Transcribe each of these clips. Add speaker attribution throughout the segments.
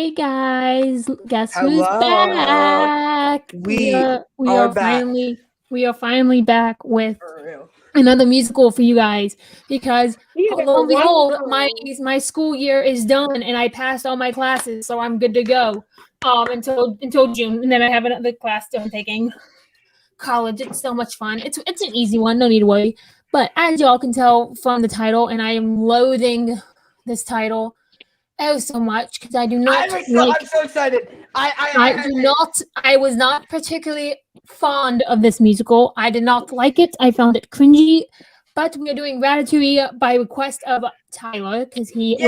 Speaker 1: Hey guys, guess who's
Speaker 2: Hello.
Speaker 1: back?
Speaker 2: We
Speaker 1: We
Speaker 2: are
Speaker 1: are
Speaker 2: back.
Speaker 1: finally back with
Speaker 2: For real.
Speaker 1: another musical for you guys because
Speaker 3: Yeah,
Speaker 1: lo and
Speaker 3: one
Speaker 1: behold,
Speaker 3: more.
Speaker 1: my school year is done and I passed all my classes, so I'm good to go. Until June, and then I have another class still I'm taking. College, it's so much fun. It's an easy one, no need to worry. But as y'all can tell from the title, and I am loathing this title so much because I do not
Speaker 2: I'm
Speaker 1: like.
Speaker 2: so excited.
Speaker 1: I was not particularly fond of this musical. I did not like it. I found it cringy. But we are doing Ratatouille by request of Tyler because he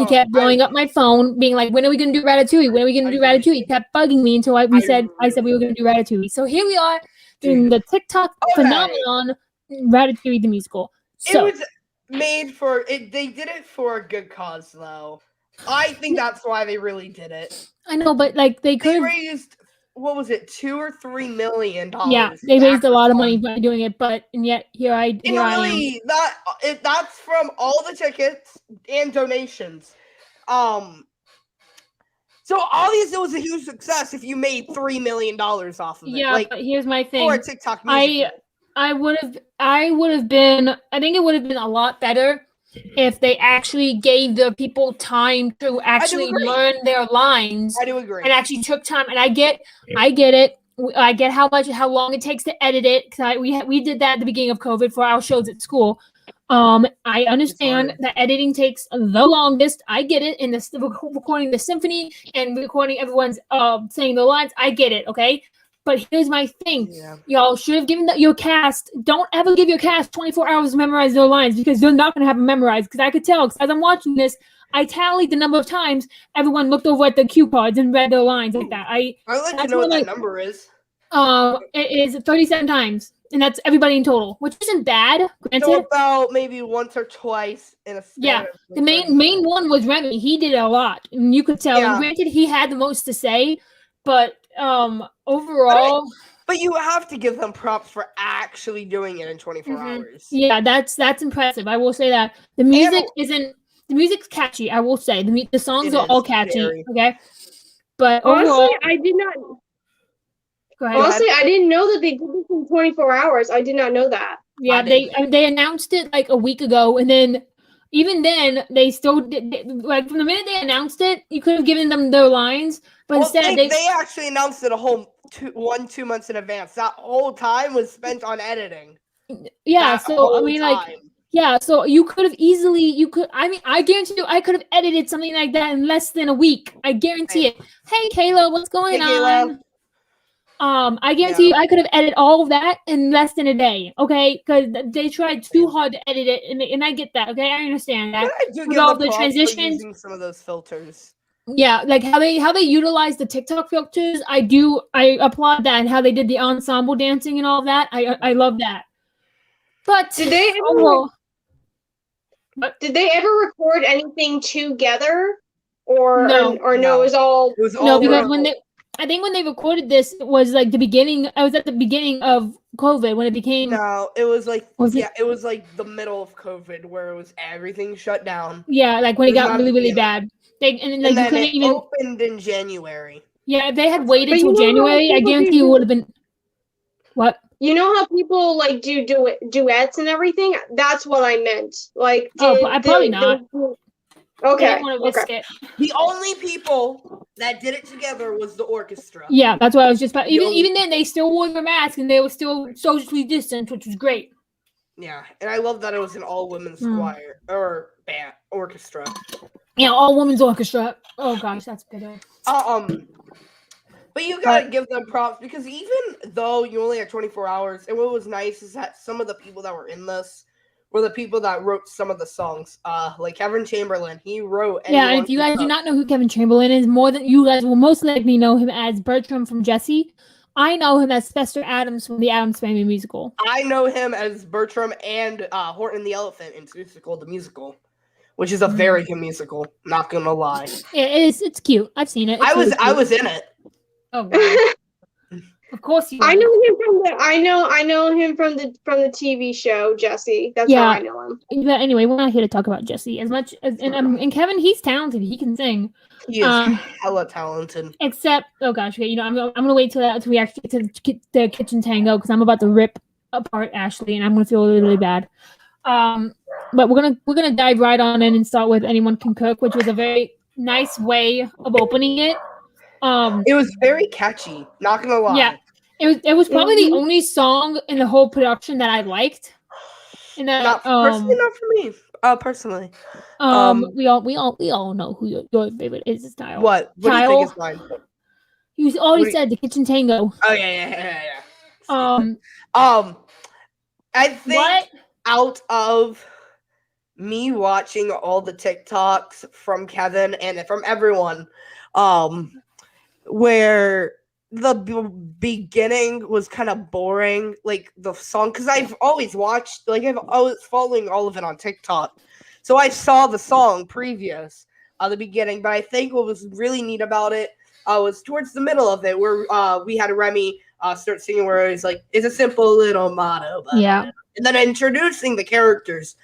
Speaker 1: kept blowing up my phone, being like, "When are we gonna do Ratatouille? When are we gonna do Ratatouille?" He kept bugging me until I said we were gonna do Ratatouille. So here we are doing the TikTok phenomenon, Ratatouille the musical. So
Speaker 2: It was made for it. They did it for a good cause, though. I think that's why they really did it.
Speaker 1: I know, but like they could
Speaker 2: They
Speaker 1: have.
Speaker 2: raised what was it, $2 or $3 million?
Speaker 1: Yeah, they raised a lot of money by doing it, but and yet here I am.
Speaker 2: That's from all the tickets and donations. So obviously it was a huge success if you made $3 million off of it.
Speaker 1: Yeah, but here's my thing.
Speaker 2: For a TikTok musical.
Speaker 1: I would have been. I think it would have been a lot better if they actually gave the people time to actually learn their lines.
Speaker 2: I do agree.
Speaker 1: And actually took time. And I get it. I get how long it takes to edit it because we did that at the beginning of COVID for our shows at school. I understand that editing takes the longest. I get it. In this recording the symphony and recording everyone's saying the lines. I get it. Okay. But here's my thing. Yeah. Y'all should have given your cast. Don't ever give your cast 24 hours to memorize their lines because they're not going to have them memorized. Because I could tell. Because as I'm watching this, I tallied the number of times everyone looked over at the cue cards and read their lines like that.
Speaker 2: I'd like to know what that number is.
Speaker 1: It is 37 times. And that's everybody in total, which isn't bad. Granted.
Speaker 2: So about maybe once or twice in a span.
Speaker 1: Yeah, the main one was Remy. He did it a lot, and you could tell. Yeah. And granted, he had the most to say, but overall.
Speaker 2: But you have to give them props for actually doing it in 24 hours.
Speaker 1: Yeah, that's impressive. I will say that the music isn't. The music's catchy. I will say the songs are all catchy. Okay, but
Speaker 3: honestly,
Speaker 1: overall,
Speaker 3: I did not. Honestly, I didn't know that they did this in 24 hours. I did not know that.
Speaker 1: Yeah, they announced it like a week ago, and then even then they still did, like from the minute they announced it, you could have given them their lines, but instead
Speaker 2: they actually announced it a whole 2 months in advance. That whole time was spent on editing.
Speaker 1: Yeah, so I mean, like, yeah, so you could have easily I guarantee you I could have edited something like that in less than a week. I guarantee it. Hey Kayla, what's going on? Kayla. I guarantee you I could have edited all of that in less than a day, okay? Because they tried too hard to edit it, and I get that, okay? I understand that.
Speaker 2: With all the transitions, using some of those filters.
Speaker 1: Yeah, like how they utilize the TikTok filters, I applaud that, and how they did the ensemble dancing and all that. I love that. But
Speaker 3: did they ever record anything together, or no? It was all
Speaker 1: because I think when they recorded this, it was like the beginning. I was at the beginning of COVID when it became.
Speaker 2: No, it was like it was like the middle of COVID where it was everything shut down.
Speaker 1: Yeah, like when it got really, really bad.
Speaker 2: And then it opened in January.
Speaker 1: Yeah, if they had waited till January, I guarantee it would have been. What?
Speaker 3: You know how people like do duets and everything? That's what I meant. Like,
Speaker 1: probably not.
Speaker 3: Okay.
Speaker 2: The only people that did it together was the orchestra.
Speaker 1: Yeah, that's what I was just about. Even then, they still wore their masks and they were still socially distant, which was great.
Speaker 2: Yeah, and I love that it was an all-women's choir or band orchestra.
Speaker 1: Yeah, all-women's orchestra. Oh gosh, that's bitter.
Speaker 2: But you gotta give them props because even though you only had 24 hours, and what was nice is that some of the people that were in this were the people that wrote some of the songs. Like Kevin Chamberlain, he wrote.
Speaker 1: Yeah, and if you guys do not know who Kevin Chamberlain is, you guys will most likely know him as Bertram from Jessie. I know him as Fester Adams from the Addams Family musical.
Speaker 2: I know him as Bertram and Horton the Elephant in Seussical the musical, which is a very good musical. Not gonna lie.
Speaker 1: It is. It's cute. I've seen it.
Speaker 2: I was in it.
Speaker 1: Oh, wow. Of course he
Speaker 3: I
Speaker 1: was.
Speaker 3: know him from the. I know him from the TV show Jesse. That's how I know him.
Speaker 1: But anyway, we're not here to talk about Jesse as much as and Kevin. He's talented. He can sing.
Speaker 2: He is hella talented.
Speaker 1: Except, oh gosh, okay, I'm gonna wait till we actually get to the kitchen tango because I'm about to rip apart Ashley and I'm gonna feel really, really bad. But we're gonna dive right on in and start with Anyone Can Cook, which was a very nice way of opening it.
Speaker 2: It was very catchy, not gonna lie.
Speaker 1: Yeah, it was probably the only song in the whole production that I liked. And that
Speaker 2: personally, not for me. Personally,
Speaker 1: we all know who your favorite is. Kyle.
Speaker 2: What do you think is mine?
Speaker 1: You already said the kitchen tango.
Speaker 2: Oh yeah. I think out of me watching all the TikToks from Kevin and from everyone, where the beginning was kind of boring, like the song, because I've always watched, like I was following all of it on TikTok, so I saw the song previous the beginning, but I think what was really neat about it was towards the middle of it, where we had Remy start singing, where it was like, it's a simple little motto, and then introducing the characters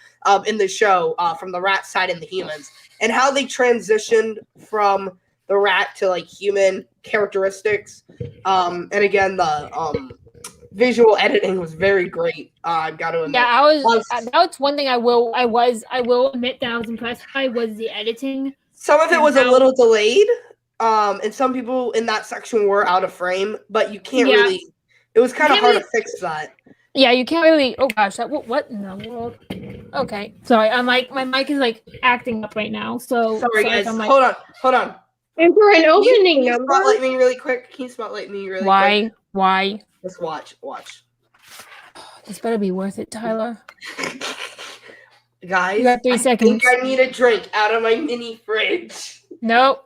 Speaker 2: in the show from the rat side and the humans, and how they transitioned from the rat to like human characteristics. And again, the visual editing was very great. I've got to admit.
Speaker 1: Yeah, that's one thing I will admit that I was impressed by was the editing.
Speaker 2: Some of it was a little delayed. And some people in that section were out of frame, but you can't really. It was kind of hard to fix that. Yeah, you can't really. Oh gosh, what in the world? Okay, sorry. I'm like, my mic is like acting up right now. So sorry guys. Hold on.
Speaker 3: And for an opening number,
Speaker 2: spotlight me really quick. Can you spotlight me really quick?
Speaker 1: Why?
Speaker 2: Just watch.
Speaker 1: This better be worth it, Tyler.
Speaker 2: Guys,
Speaker 1: you got 3 seconds.
Speaker 2: I think I need a drink out of my mini fridge.
Speaker 1: Nope.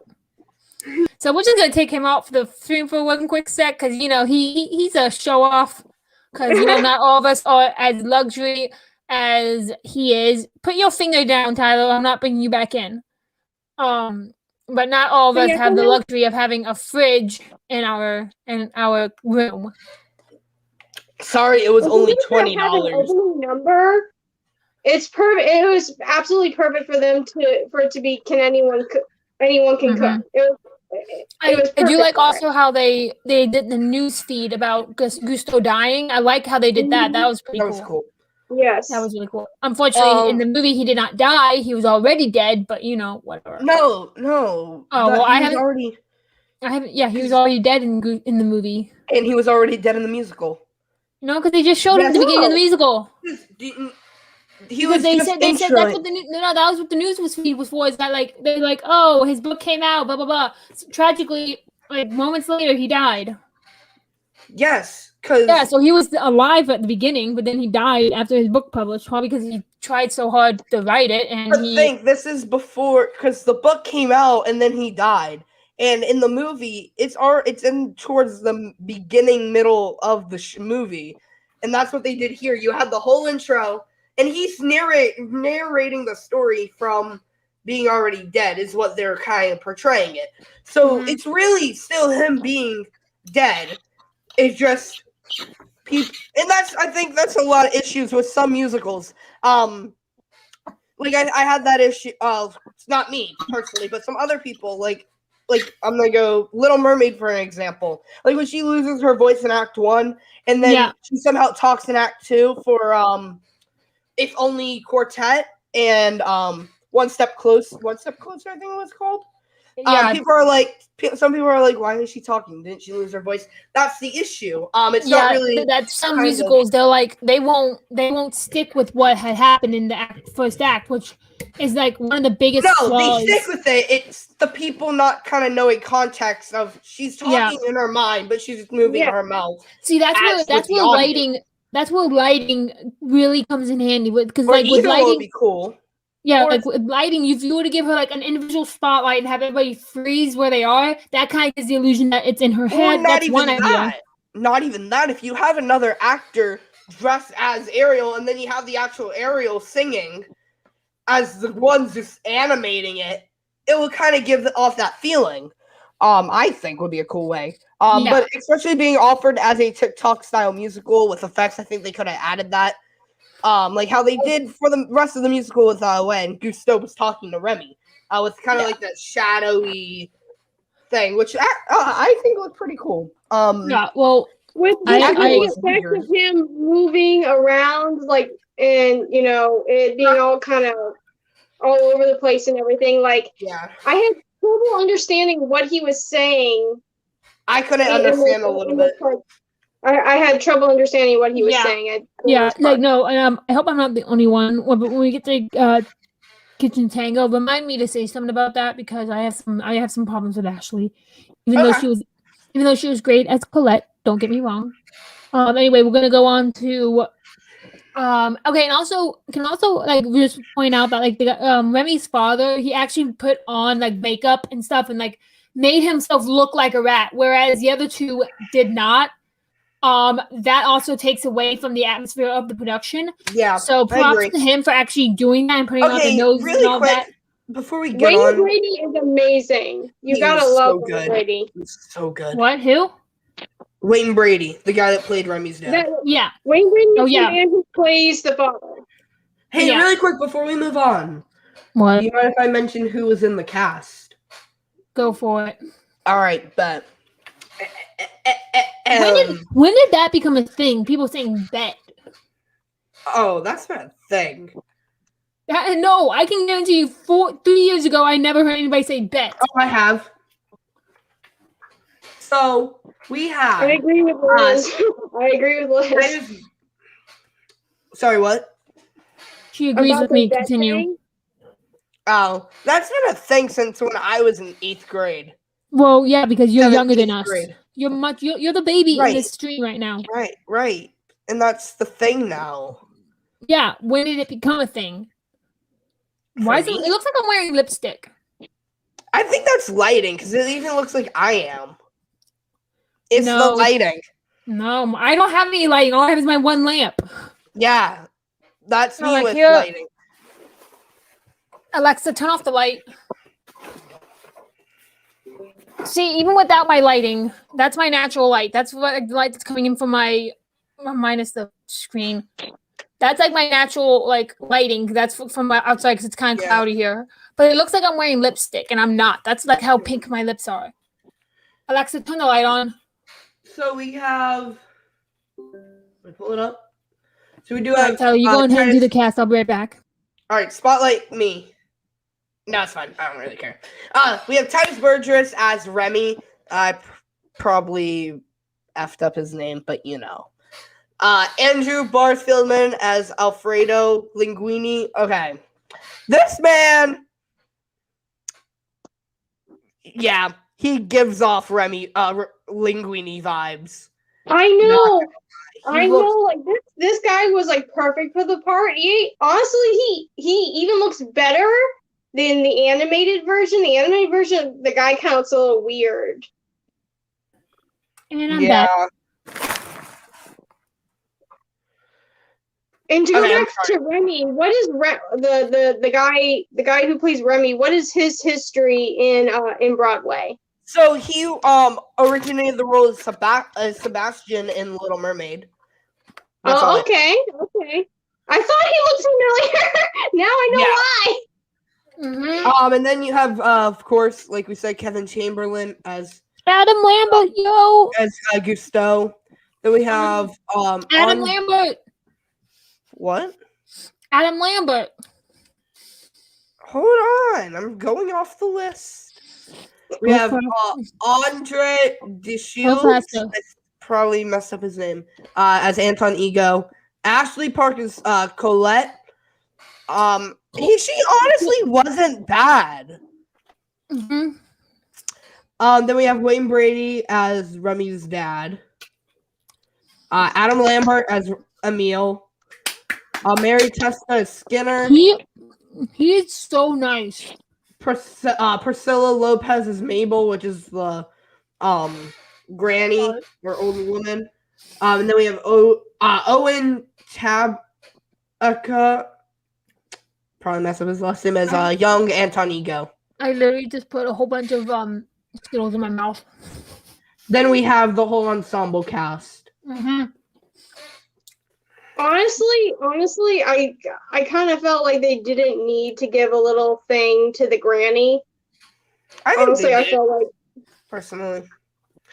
Speaker 1: So we're just gonna take him out for the stream for one quick sec, because he's a show off. Because not all of us are as luxury as he is. Put your finger down, Tyler. I'm not bringing you back in. But not all of us have the luxury of having a fridge in our room.
Speaker 2: Sorry, it was only $20.
Speaker 3: Number. It's perfect. It was absolutely perfect for them for it to be. Can anyone cook? Anyone can cook.
Speaker 1: I do like also how they did the news feed about Gusto dying. I like how they did that. That was pretty cool.
Speaker 3: Yes.
Speaker 1: That was really cool. Unfortunately, in the movie, he did not die. He was already dead, but whatever.
Speaker 2: No.
Speaker 1: Oh, well, he was already dead in the movie.
Speaker 2: And he was already dead in the musical.
Speaker 1: No, because they just showed him at the beginning of the musical. They said that's what that was what the news feed was for. Is that they're like, oh, his book came out, blah blah blah. So, tragically, moments later, he died.
Speaker 2: Yes,
Speaker 1: so he was alive at the beginning, but then he died after his book published, probably because he tried so hard to write it. And
Speaker 2: this is before, because the book came out and then he died. And in the movie, it's in towards the beginning, middle of the movie, and that's what they did here. You had the whole intro. And he's narrating the story from being already dead is what they're kind of portraying it. So it's really still him being dead. It's just people, and I think that's a lot of issues with some musicals. I had that issue. It's not me personally, but some other people like I'm gonna go Little Mermaid for an example. Like when she loses her voice in Act 1, and then she somehow talks in Act 2 for If Only Quartet and One Step Closer, I think it was called. Some people are like, why is she talking? Didn't she lose her voice? That's the issue. It's not really.
Speaker 1: That's some musicals. They're like they won't stick with what had happened in the first act, which is like one of the biggest flaws.
Speaker 2: They stick with it. It's the people not kind of knowing context of she's talking in her mind, but she's just moving her mouth.
Speaker 1: See, that's where lighting. That's where lighting really comes in handy with, because with lighting
Speaker 2: would be cool.
Speaker 1: Yeah, with lighting, if you were to give her an individual spotlight and have everybody freeze where they are, that kind of gives the illusion that it's in her head. That's one idea.
Speaker 2: Not even that. If you have another actor dressed as Ariel, and then you have the actual Ariel singing as the ones just animating it, it will kind of give off that feeling. I think would be a cool way. But especially being offered as a TikTok style musical with effects, I think they could have added that. Like how they did for the rest of the musical with when Gusteau was talking to Remy, with kind of like that shadowy thing, which I think looked pretty cool.
Speaker 1: Yeah, well,
Speaker 3: with the effect of him moving around, like, and it being all kind of all over the place and everything. Like, I had trouble understanding what he was saying.
Speaker 2: I couldn't understand a little bit.
Speaker 3: I had trouble understanding what he was saying.
Speaker 1: No, and I hope I'm not the only one. But when we get to Kitchen Tango, remind me to say something about that because I have some problems with Ashley, even though she was great as Colette. Don't get me wrong. Anyway, we're gonna go on to okay, and also like just point out that like the Remy's father, he actually put on like makeup and stuff and like made himself look like a rat, whereas the other two did not. That also takes away from the atmosphere of the production.
Speaker 2: Yeah.
Speaker 1: So props to him for actually doing that and putting out the nose
Speaker 2: really
Speaker 1: and all
Speaker 2: quick,
Speaker 1: that.
Speaker 2: Before we get on,
Speaker 3: Wayne Brady is amazing. You gotta love Wayne Brady.
Speaker 2: He's so good.
Speaker 1: What? Who?
Speaker 2: Wayne Brady, the guy that played Remy's dad.
Speaker 3: Wayne Brady is the man who plays the father.
Speaker 2: Hey, really quick before we move on.
Speaker 1: What?
Speaker 2: Do you mind if I mention who was in the cast?
Speaker 1: Go for it.
Speaker 2: All right, bet.
Speaker 1: When did that become a thing? People saying bet.
Speaker 2: Oh, that's not a thing.
Speaker 1: No, I can guarantee you 3 years ago, I never heard anybody say bet.
Speaker 2: Oh, I have. So, we have...
Speaker 3: I agree with Liz.
Speaker 2: Sorry, what?
Speaker 1: She agrees with me. Continue.
Speaker 3: Thing?
Speaker 2: Oh, that's been a thing since when I was in 8th grade.
Speaker 1: Well, yeah, because you're younger than us.
Speaker 2: Grade.
Speaker 1: You're the baby in this stream right now.
Speaker 2: Right. And that's the thing now.
Speaker 1: Yeah, when did it become a thing? Why is it looks like I'm wearing lipstick.
Speaker 2: I think that's lighting, because it even looks like I am. It's the lighting.
Speaker 1: No, I don't have any lighting. All I have is my one lamp.
Speaker 2: Yeah. That's me with lighting.
Speaker 1: Alexa, turn off the light. See, even without my lighting, that's my natural light. That's what the light that's coming in from my minus the screen. That's like my natural like lighting. That's from my outside because it's kind of cloudy here. But it looks like I'm wearing lipstick, and I'm not. That's like how pink my lips are. Alexa, turn the light on.
Speaker 2: So we have. Let me pull it up. So we do have.
Speaker 1: So you go ahead and do the cast. I'll be right back.
Speaker 2: All right, spotlight me. No, it's fine. I don't really care. We have Titus Burgess as Remy. I probably effed up his name, but you know. Andrew Barthildman as Alfredo Linguini. Okay. This man, yeah, he gives off Remy Linguini vibes.
Speaker 3: I know. Like this guy was like perfect for the part. He even looks better than the animated version. The animated version, the guy counts a little weird.
Speaker 1: And I'm back.
Speaker 3: And to go back to Remy, what is the guy who plays Remy? What is his history in Broadway?
Speaker 2: So he originated the role of Sebastian in Little Mermaid.
Speaker 3: Okay. I thought he looked familiar. Now I know why.
Speaker 1: Mm-hmm.
Speaker 2: And then you have, of course, like we said, Kevin Chamberlain as
Speaker 1: Adam Lambert,
Speaker 2: as Gusteau. Then we have
Speaker 1: Adam Lambert.
Speaker 2: What?
Speaker 1: Adam Lambert.
Speaker 2: Hold on, I'm going off the list. We have Andre Deschutes. I probably messed up his name. As Anton Ego. Ashley Park is Colette. She honestly wasn't bad.
Speaker 1: Mm-hmm.
Speaker 2: Then we have Wayne Brady as Remy's dad. Adam Lambert as Emil. Mary Testa as Skinner.
Speaker 1: He is so nice.
Speaker 2: Priscilla Lopez as Mabel, which is the granny or old woman. And then we have Owen Tabaka. Probably mess up his last name as young Anton Ego.
Speaker 1: I literally just put a whole bunch of Skittles in my mouth.
Speaker 2: Then we have the whole ensemble cast.
Speaker 1: Mm-hmm.
Speaker 3: Honestly, I kind of felt like they didn't need to give a little thing to the granny.
Speaker 2: I think
Speaker 3: Honestly,
Speaker 2: they
Speaker 3: I
Speaker 2: did,
Speaker 3: felt like
Speaker 2: personally.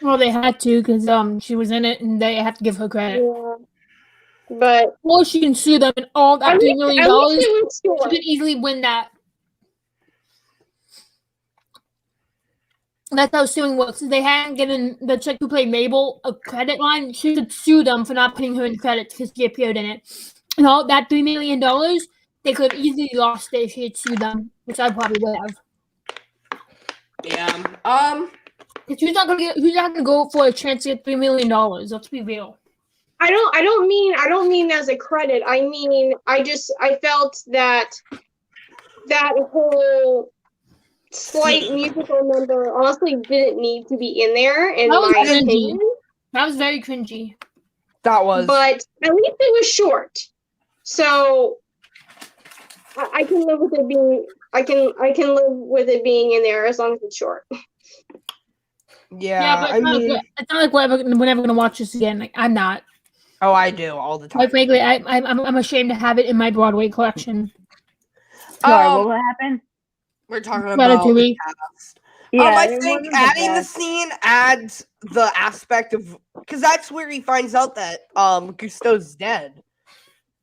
Speaker 1: Well, they had to because she was in it, and they have to give her credit.
Speaker 3: yeah, but
Speaker 1: Or she can sue them, and all that $3 million.
Speaker 3: at least it was
Speaker 1: She
Speaker 3: short.
Speaker 1: could easily win that. That's how suing works. If they hadn't given the chick who played Mabel a credit line, she could sue them for not putting her in credits because she appeared in it. And all that $3 million, they could have easily lost it if she had sued them, which I probably would have.
Speaker 2: Yeah.
Speaker 1: Who's not gonna go for a chance to get $3 million? Let's be real.
Speaker 3: I don't mean as a credit. I mean I felt that whole slight musical number honestly didn't need to be in there in my opinion.
Speaker 1: That was very cringy.
Speaker 2: That was.
Speaker 3: But at least it was short. So I can live with it being I can live with it being in there as long as it's short.
Speaker 2: Yeah,
Speaker 1: but it's not like we're never gonna watch this again. Like, I'm not.
Speaker 2: Oh, I do all the time.
Speaker 1: Quite frankly, I'm ashamed to have it in my Broadway collection.
Speaker 4: Sorry, what happened?
Speaker 2: We're talking about the cast.
Speaker 4: Yeah,
Speaker 2: I think adding the scene adds the aspect of, because that's where he finds out that Gusteau's dead.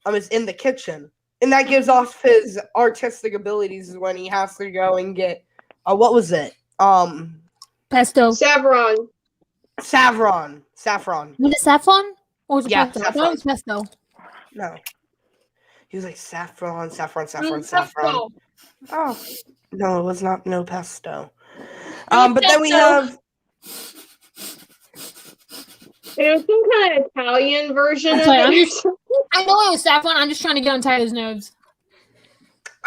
Speaker 2: Is in the kitchen, and that gives off his artistic abilities when he has to go and get what was it?
Speaker 1: Pesto.
Speaker 3: Saffron.
Speaker 2: Saffron.
Speaker 1: Was it saffron? Or was it
Speaker 2: Yeah,
Speaker 1: pesto?
Speaker 2: saffron.
Speaker 1: I thought it was pesto.
Speaker 2: No. He was like saffron.
Speaker 1: Pesto.
Speaker 2: Oh. No, it was not no pesto. But then we have
Speaker 3: It was some kind of Italian version of it.
Speaker 1: I know it was saffron. I'm just trying to get on Tyler's nerves.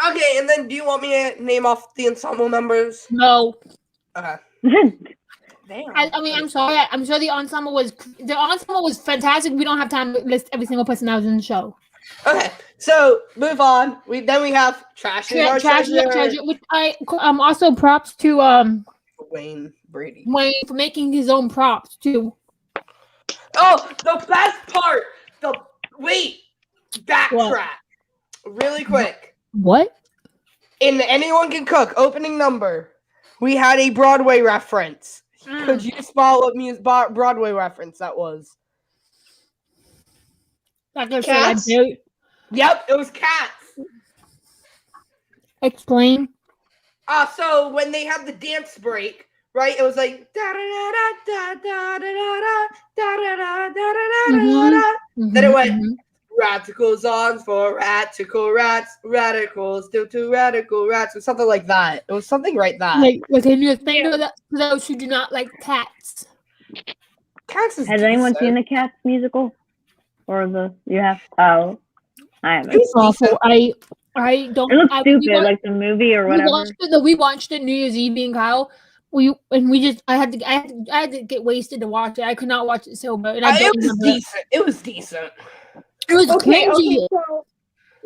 Speaker 2: Okay, and then do you want me to name off the ensemble members?
Speaker 1: No.
Speaker 2: Okay. Damn.
Speaker 1: I mean, I'm sorry. I'm sure the ensemble was fantastic. We don't have time to list every single person that was in the show.
Speaker 2: Okay, so move on. We have Trash is Our Treasure.
Speaker 1: Which also props to
Speaker 2: Wayne Brady.
Speaker 1: Wayne for making his own props too.
Speaker 2: Oh, the best part. Backtrack. Really quick.
Speaker 1: What?
Speaker 2: In the Anyone Can Cook opening number, we had a Broadway reference. Could you spell what Broadway reference that was?
Speaker 3: Cats?
Speaker 2: Yep, it was Cats.
Speaker 1: Explain.
Speaker 2: So when they have the dance break, right? It was like da da da da da da da da da da da da. Then it went radicals on for radical rats, radicals due to radical rats, or something like that. It was something like that.
Speaker 1: Like can you explain to those who do not like cats?
Speaker 2: Cats is
Speaker 4: Has anyone seen the Cats musical? Or you have? Oh, I haven't.
Speaker 1: It's awful. I don't.
Speaker 4: It looks stupid, like the movie or whatever.
Speaker 1: We watched it New Year's Eve, me and Kyle. I had to get wasted to watch it. I could not watch it sober. And
Speaker 2: it was decent. It was decent.
Speaker 1: It was
Speaker 3: okay.
Speaker 1: cringy.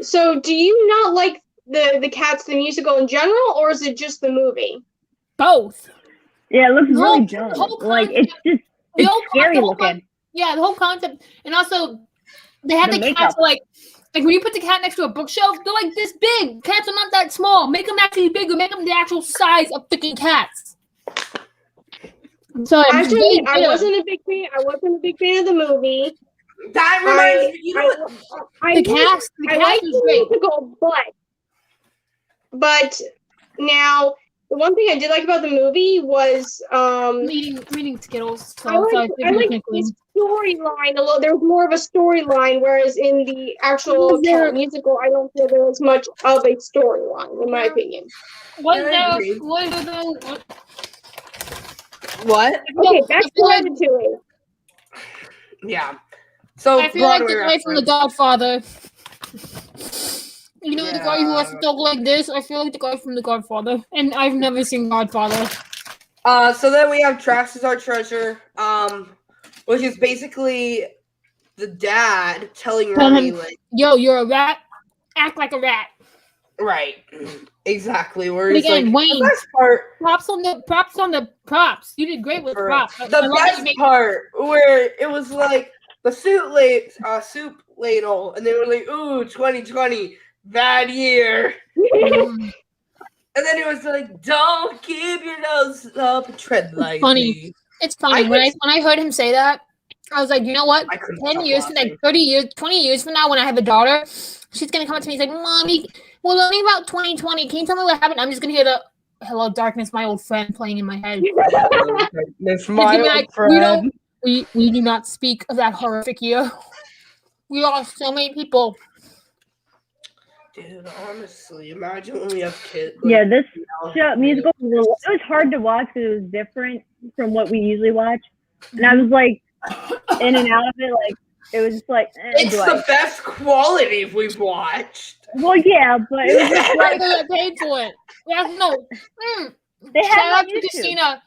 Speaker 3: So do you not like the Cats the musical in general, or is it just the movie?
Speaker 1: Both.
Speaker 4: Yeah, it looks really dumb. Like it's scary looking.
Speaker 1: Yeah, the whole concept, and also they had the cats like when you put the cat next to a bookshelf, they're like this big. Cats are not that small. Make them actually bigger. Make them the actual size of freaking cats. So
Speaker 3: actually, I wasn't a big fan of the movie.
Speaker 2: That reminds me, you know what?
Speaker 1: The cast was great.
Speaker 3: But now the one thing I did like about the movie was
Speaker 1: eating Skittles. So
Speaker 3: I like the storyline a little. There was more of a storyline, whereas in the actual musical, I don't feel there was much of a storyline, in my opinion.
Speaker 2: What?
Speaker 3: Okay, back to Ratatouille.
Speaker 2: Yeah. So
Speaker 1: I feel like the guy from The Godfather. You know the guy who has to talk like this? I feel like the guy from The Godfather. And I've never seen Godfather.
Speaker 2: So then we have Trash is Our Treasure, which is basically the dad telling Remy, like,
Speaker 1: yo, you're a rat. Act like a rat.
Speaker 2: Right. Exactly. Where
Speaker 1: But
Speaker 2: he's
Speaker 1: again,
Speaker 2: like,
Speaker 1: Wayne,
Speaker 2: the best part.
Speaker 1: props on the props. You did great with props. I
Speaker 2: The
Speaker 1: love
Speaker 2: best
Speaker 1: that you
Speaker 2: part where it was like the soup ladle, and they were like, "Ooh, 2020, bad year."
Speaker 1: made-
Speaker 2: And then it was like, "Don't keep your nose up, and tread lightly."
Speaker 1: funny. It's funny when I heard him say that. I was like, you know what?
Speaker 2: I couldn't
Speaker 1: 10
Speaker 2: stop
Speaker 1: years from
Speaker 2: laughing.
Speaker 1: like 30 years, 20 years from now, when I have a daughter, she's gonna come up to me and say, "Mommy, we're learning about 2020. Can you tell me what happened?" I'm just gonna hear the "Hello, Darkness, my old friend" playing in my head.
Speaker 2: That's my
Speaker 1: Like,
Speaker 2: old friend.
Speaker 1: we do not speak of that horrific year. We lost so many people.
Speaker 2: Dude, honestly, imagine when we have kids.
Speaker 4: Yeah, this musical it was hard to watch because it was different from what we usually watch, and I was like in and out of it. Like it was just like
Speaker 2: it's the best quality we've watched.
Speaker 4: Well, yeah, but it was just
Speaker 1: Why
Speaker 4: like
Speaker 1: they got paid for it? No.
Speaker 4: they
Speaker 1: Shout
Speaker 4: had
Speaker 1: out to Christina.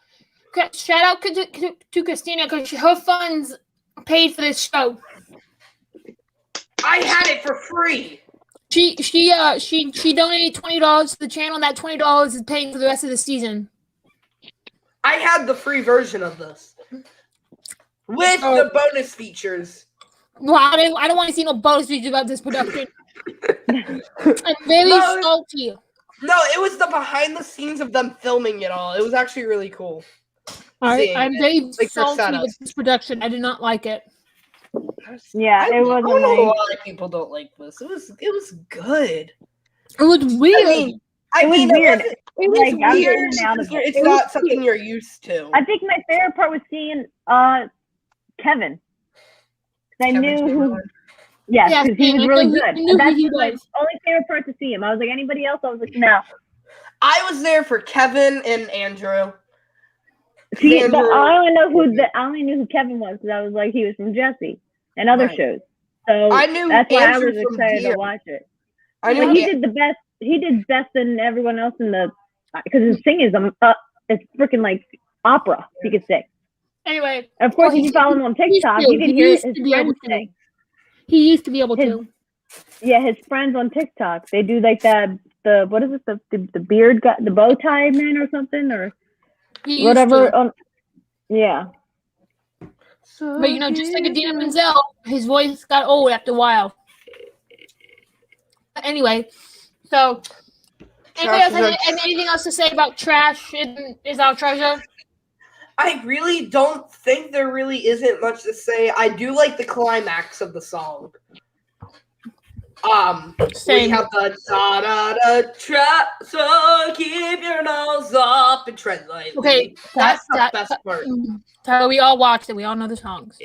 Speaker 1: Shout out to Christina because her funds paid for this show.
Speaker 2: I had it for free.
Speaker 1: She donated $20 to the channel, and that $20 is paying for the rest of the season.
Speaker 2: I had the free version of this with the bonus features.
Speaker 1: Well, I don't want to see no bonus features about this production. I'm very salty.
Speaker 2: No, it was the behind the scenes of them filming it all. It was actually really cool.
Speaker 1: I'm very salty with this production. I did not like it.
Speaker 4: Yeah, it wasn't.
Speaker 2: I don't know why people don't like this. It was good.
Speaker 1: It was weird.
Speaker 2: I mean,
Speaker 4: weird.
Speaker 2: It was
Speaker 4: like,
Speaker 2: weird. It's not something you're used to.
Speaker 4: I think my favorite part was seeing Kevin. I knew who. Yeah, because he was really good. That's my only favorite part to see him. I was like, anybody else? I was like, no.
Speaker 2: I was there for Kevin and Andrew.
Speaker 4: See, but I only knew who Kevin was because I was like, he was from Jesse and other shows. So
Speaker 2: I knew
Speaker 4: that's why
Speaker 2: Andrew
Speaker 4: I was excited to watch it.
Speaker 2: I knew
Speaker 4: he did the best. He did best than everyone else in the because his singing is it's freaking like opera. He could sing.
Speaker 1: Anyway,
Speaker 4: of course, if you follow him on TikTok, you can hear his friends sing.
Speaker 1: He used to be able to.
Speaker 4: Yeah, his friends on TikTok, they do like the what is it, the beard guy, the bow tie man or something or whatever. Yeah.
Speaker 1: But just like Adina Menzel, his voice got old after a while. Anyway, so anybody else have anything else to say about Trash is Our Treasure?
Speaker 2: I really don't think there really isn't much to say. I do like the climax of the song. We have the da da da trap, so keep your nose up and tread lightly.
Speaker 1: Okay,
Speaker 2: that's the best part.
Speaker 1: So we all watched it. We all know the songs.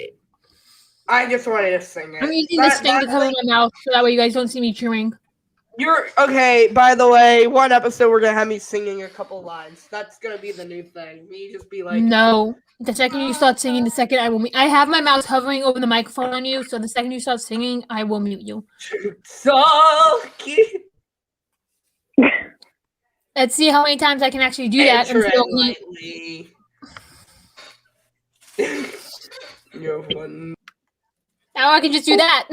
Speaker 2: I just wanted to sing it.
Speaker 1: I'm using this thing to cover my mouth so that way you guys don't see me chewing.
Speaker 2: You're okay. By the way, one episode we're gonna have me singing a couple lines. That's gonna be the new thing. Me just be like,
Speaker 1: no. The second you start singing, the second I will. I have my mouse hovering over the microphone on you, so the second you start singing, I will mute you.
Speaker 2: So
Speaker 1: let's see how many times I can actually do that until
Speaker 2: he. You have one.
Speaker 1: Now I can just do that.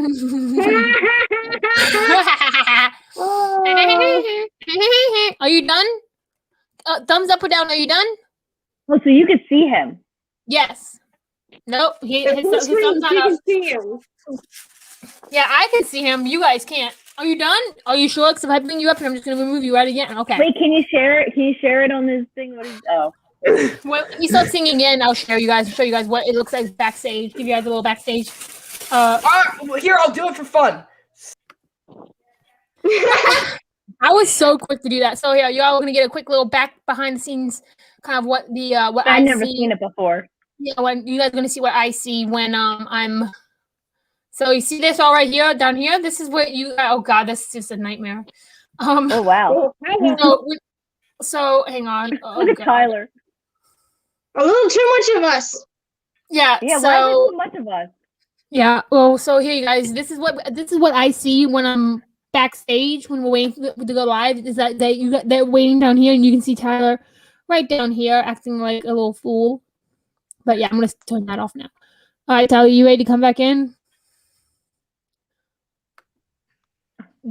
Speaker 1: Are you done? Thumbs up or down. Are you done?
Speaker 4: Well, so you could see him.
Speaker 1: Yes. Nope. His thumbs not up. Yeah, I can see him. You guys can't. Are you done? Are you sure? Because if I bring you up, I'm just going to remove you right again. Okay.
Speaker 4: Wait, can you share it? Can you share it on this thing?
Speaker 1: When he starts singing again, I'll show you guys what it looks like backstage. Give you guys a little backstage.
Speaker 2: Here, I'll do it for fun.
Speaker 1: I was so quick to do that. So yeah, y'all are gonna get a quick little behind the scenes kind of what
Speaker 4: I've never seen it before.
Speaker 1: Yeah, when you guys are gonna see what I see when I'm. So you see this all right here, down here. This is what you. Oh God, this is just a nightmare.
Speaker 4: Oh wow.
Speaker 1: So hang on. Oh,
Speaker 4: look at Tyler.
Speaker 3: A little too much of us.
Speaker 1: Yeah.
Speaker 4: Yeah. Why is there so much of us?
Speaker 1: Yeah. Well, so here, you guys. This is what I see when I'm backstage when we're waiting to go live. Is that they're waiting down here, and you can see Tyler right down here acting like a little fool. But yeah, I'm gonna turn that off now. All right, Tyler, you ready to come back in?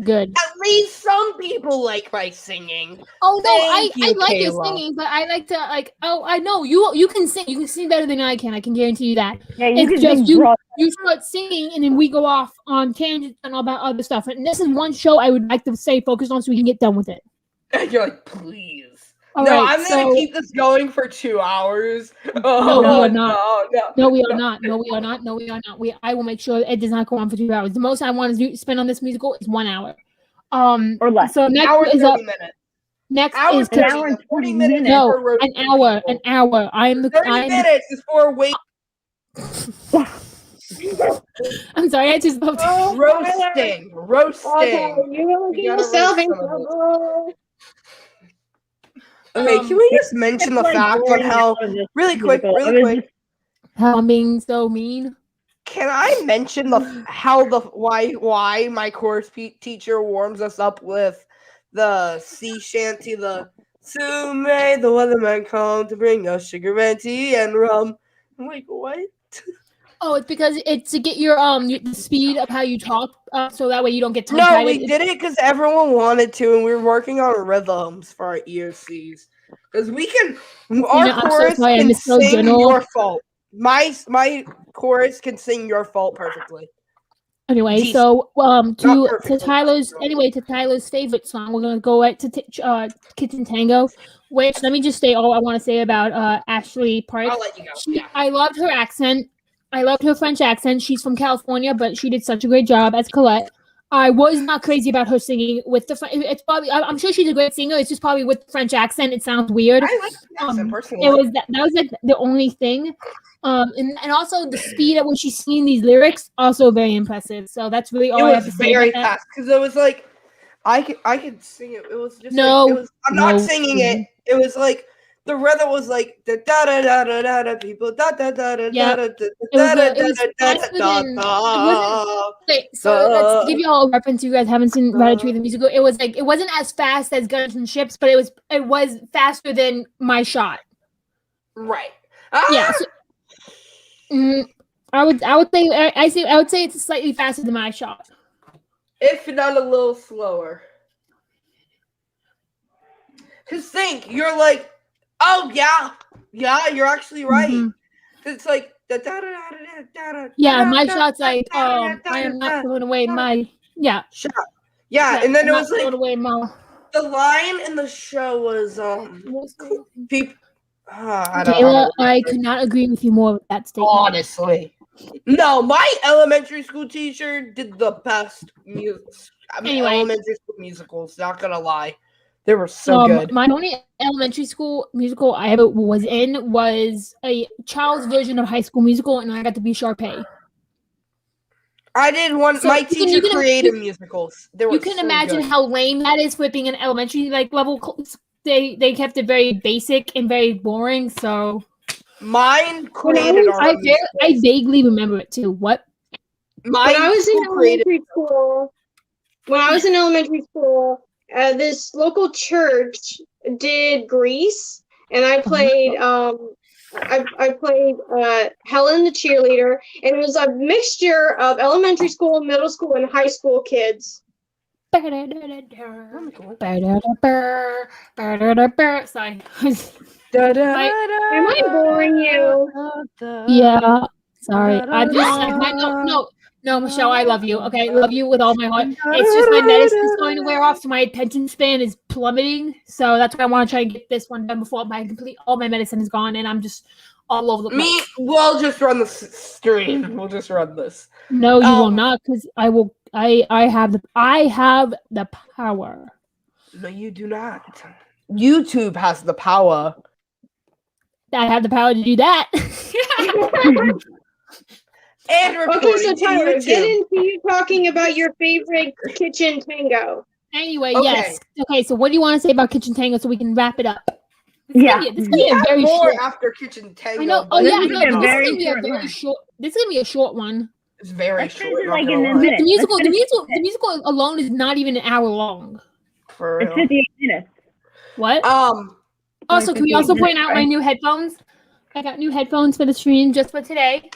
Speaker 1: Good.
Speaker 2: At least some people like my singing.
Speaker 1: Oh no,
Speaker 2: Thank
Speaker 1: I
Speaker 2: you,
Speaker 1: like your
Speaker 2: Kayla.
Speaker 1: singing, but I like to like. Oh, I know you can sing. You can sing better than I can. I can guarantee you that.
Speaker 4: Yeah, you
Speaker 1: It's
Speaker 4: can
Speaker 1: just
Speaker 4: sing broad.
Speaker 1: you start singing, and then we go off on tangents and all that other stuff. And this is one show I would like to stay focused on, so we can get done with it.
Speaker 2: And you're like, please.
Speaker 1: All
Speaker 2: no,
Speaker 1: right,
Speaker 2: I'm gonna keep this going for 2 hours.
Speaker 1: No, we are not.
Speaker 2: No,
Speaker 1: No, we are not. No, we are not. No, we are not. I will make sure it does not go on for 2 hours. The most I want to spend on this musical is 1 hour.
Speaker 4: Or less.
Speaker 1: So next
Speaker 2: hour
Speaker 1: is
Speaker 2: 30 minutes.
Speaker 1: Next
Speaker 2: Hour
Speaker 1: is
Speaker 2: 30,
Speaker 4: an hour and
Speaker 2: 40
Speaker 4: 20
Speaker 2: minutes.
Speaker 4: minutes.
Speaker 1: no,
Speaker 2: for
Speaker 1: an hour. An hour. I am the
Speaker 2: 30 minutes is for wait.
Speaker 1: I'm sorry, I just loved
Speaker 2: Roasting.
Speaker 3: Okay, you
Speaker 2: We
Speaker 3: get
Speaker 2: gotta
Speaker 3: yourself
Speaker 2: roast
Speaker 3: in
Speaker 2: some of this.
Speaker 3: trouble.
Speaker 2: Okay, can we just mention the
Speaker 4: It's, like,
Speaker 2: fact on
Speaker 4: boring
Speaker 2: how
Speaker 4: out of this
Speaker 2: really quick?
Speaker 4: musical.
Speaker 1: how I'm being so mean.
Speaker 2: Can I mention why my chorus teacher warms us up with the sea shanty, the soon may the weatherman come to bring us sugar and tea and rum. I'm like, what?
Speaker 1: Oh, it's because it's to get your the speed of how you talk, so that way you don't get tongue
Speaker 2: No,
Speaker 1: tied.
Speaker 2: we did it because everyone wanted to, and we were working on rhythms for our EOCs. Because we can, our
Speaker 1: I'm so
Speaker 2: chorus
Speaker 1: sorry, I
Speaker 2: can
Speaker 1: misspelled
Speaker 2: sing
Speaker 1: general.
Speaker 2: Your Fault. My chorus can sing Your Fault perfectly.
Speaker 1: Anyway,
Speaker 2: Decent.
Speaker 1: so to
Speaker 2: perfectly,
Speaker 1: Tyler's favorite song, we're gonna go to Kitchen Tango, which let me just say all I want to say about Ashley Park.
Speaker 2: I'll let you go.
Speaker 1: I loved her accent. I loved her French accent. She's from California, but she did such a great job as Colette. I was not crazy about her singing with the. It's probably. I'm sure she's a great singer. It's just probably with the French accent. It sounds weird.
Speaker 2: I like the accent personally.
Speaker 1: It was that was like the only thing. And also the speed at which she's singing these lyrics also very impressive. So that's really all I have to say.
Speaker 2: It was very
Speaker 1: about that.
Speaker 2: fast because it was like I could sing it. It was just
Speaker 1: No,
Speaker 2: like, it was. I'm not singing it. It was like the rhythm was like da da da da da da da people da da da da da da da da.
Speaker 1: Wait, so let's give you all a reference. You guys haven't seen Ratatouille the musical. It was like it wasn't as fast as Guns and Ships, but it was faster than My Shot.
Speaker 2: Right.
Speaker 1: Yeah. So, I would say it's slightly faster than My Shot.
Speaker 2: If not a little slower. Cause think you're like, oh yeah, you're actually right.
Speaker 1: Mm-hmm.
Speaker 2: It's like
Speaker 1: yeah, My Shot's like I am not throwing away my
Speaker 2: shot. Yeah, and then it was like
Speaker 1: away my...
Speaker 2: the line in the show was people.
Speaker 1: Kayla, I could not agree with you more with that statement.
Speaker 2: Honestly, no, my elementary school teacher did the best elementary school musicals. Not gonna lie, they were so good.
Speaker 1: My only elementary school musical I ever was in was a child's version of High School Musical, and I got to be Sharpay.
Speaker 2: I did one. So my teacher created musicals.
Speaker 1: You can imagine how lame that is for being an elementary level. They kept it very basic and very boring. So
Speaker 2: mine created.
Speaker 1: I vaguely remember it too. What?
Speaker 3: When I was in elementary school, this local church did Grease, and I played I played Helen the cheerleader, and it was a mixture of elementary school, middle school, and high school kids.
Speaker 1: Sorry.
Speaker 3: Am I boring you?
Speaker 1: Yeah. Sorry. I'm just no, Michelle, I love you. Okay, I love you with all my heart. It's just my medicine's going to wear off, so my attention span is plummeting. So that's why I want to try and get this one done before all my medicine is gone, and I'm just all over the place.
Speaker 2: We'll just run the stream. We'll just run this.
Speaker 1: No, you will not, because I will. I have the power.
Speaker 2: No, you do not. YouTube has the power.
Speaker 1: I have the power to do that.
Speaker 2: And
Speaker 3: okay, so Tyler, get into you talking about your favorite Kitchen Tango.
Speaker 1: Anyway, yes. Okay, so what do you want to say about Kitchen Tango so we can wrap it up?
Speaker 3: This
Speaker 1: is gonna be a very
Speaker 2: more
Speaker 1: short.
Speaker 2: After Kitchen Tango.
Speaker 1: I know. Oh yeah, this is gonna be a very short. This is gonna be a short one.
Speaker 2: It's very short.
Speaker 4: Like in a minute.
Speaker 1: The musical alone is not even an hour long.
Speaker 2: For
Speaker 4: real. It's 58 minutes.
Speaker 1: What? Also, can we also point out my new headphones? I got new headphones for the stream just for today.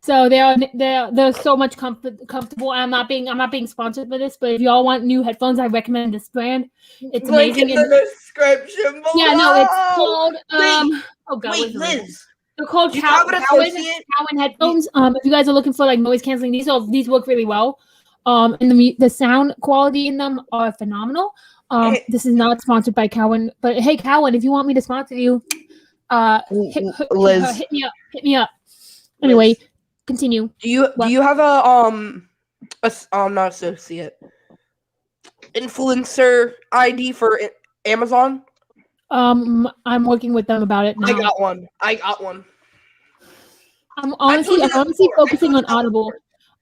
Speaker 1: So they're so much comfortable. I'm not being sponsored for this, but if y'all want new headphones, I recommend this brand. It's
Speaker 2: Link
Speaker 1: amazing.
Speaker 2: in the description below.
Speaker 1: Yeah, no, it's called
Speaker 2: Wait, Liz.
Speaker 1: They're called Cowan headphones. If you guys are looking for like noise canceling, these work really well. And the sound quality in them are phenomenal. This is not sponsored by Cowan, but hey, Cowan, if you want me to sponsor you,
Speaker 2: Liz,
Speaker 1: hit me up. Anyway,
Speaker 2: Liz,
Speaker 1: continue.
Speaker 2: Do you have a not associate influencer ID for Amazon?
Speaker 1: I'm working with them about it now.
Speaker 2: I got one.
Speaker 1: I'm honestly focusing on Audible.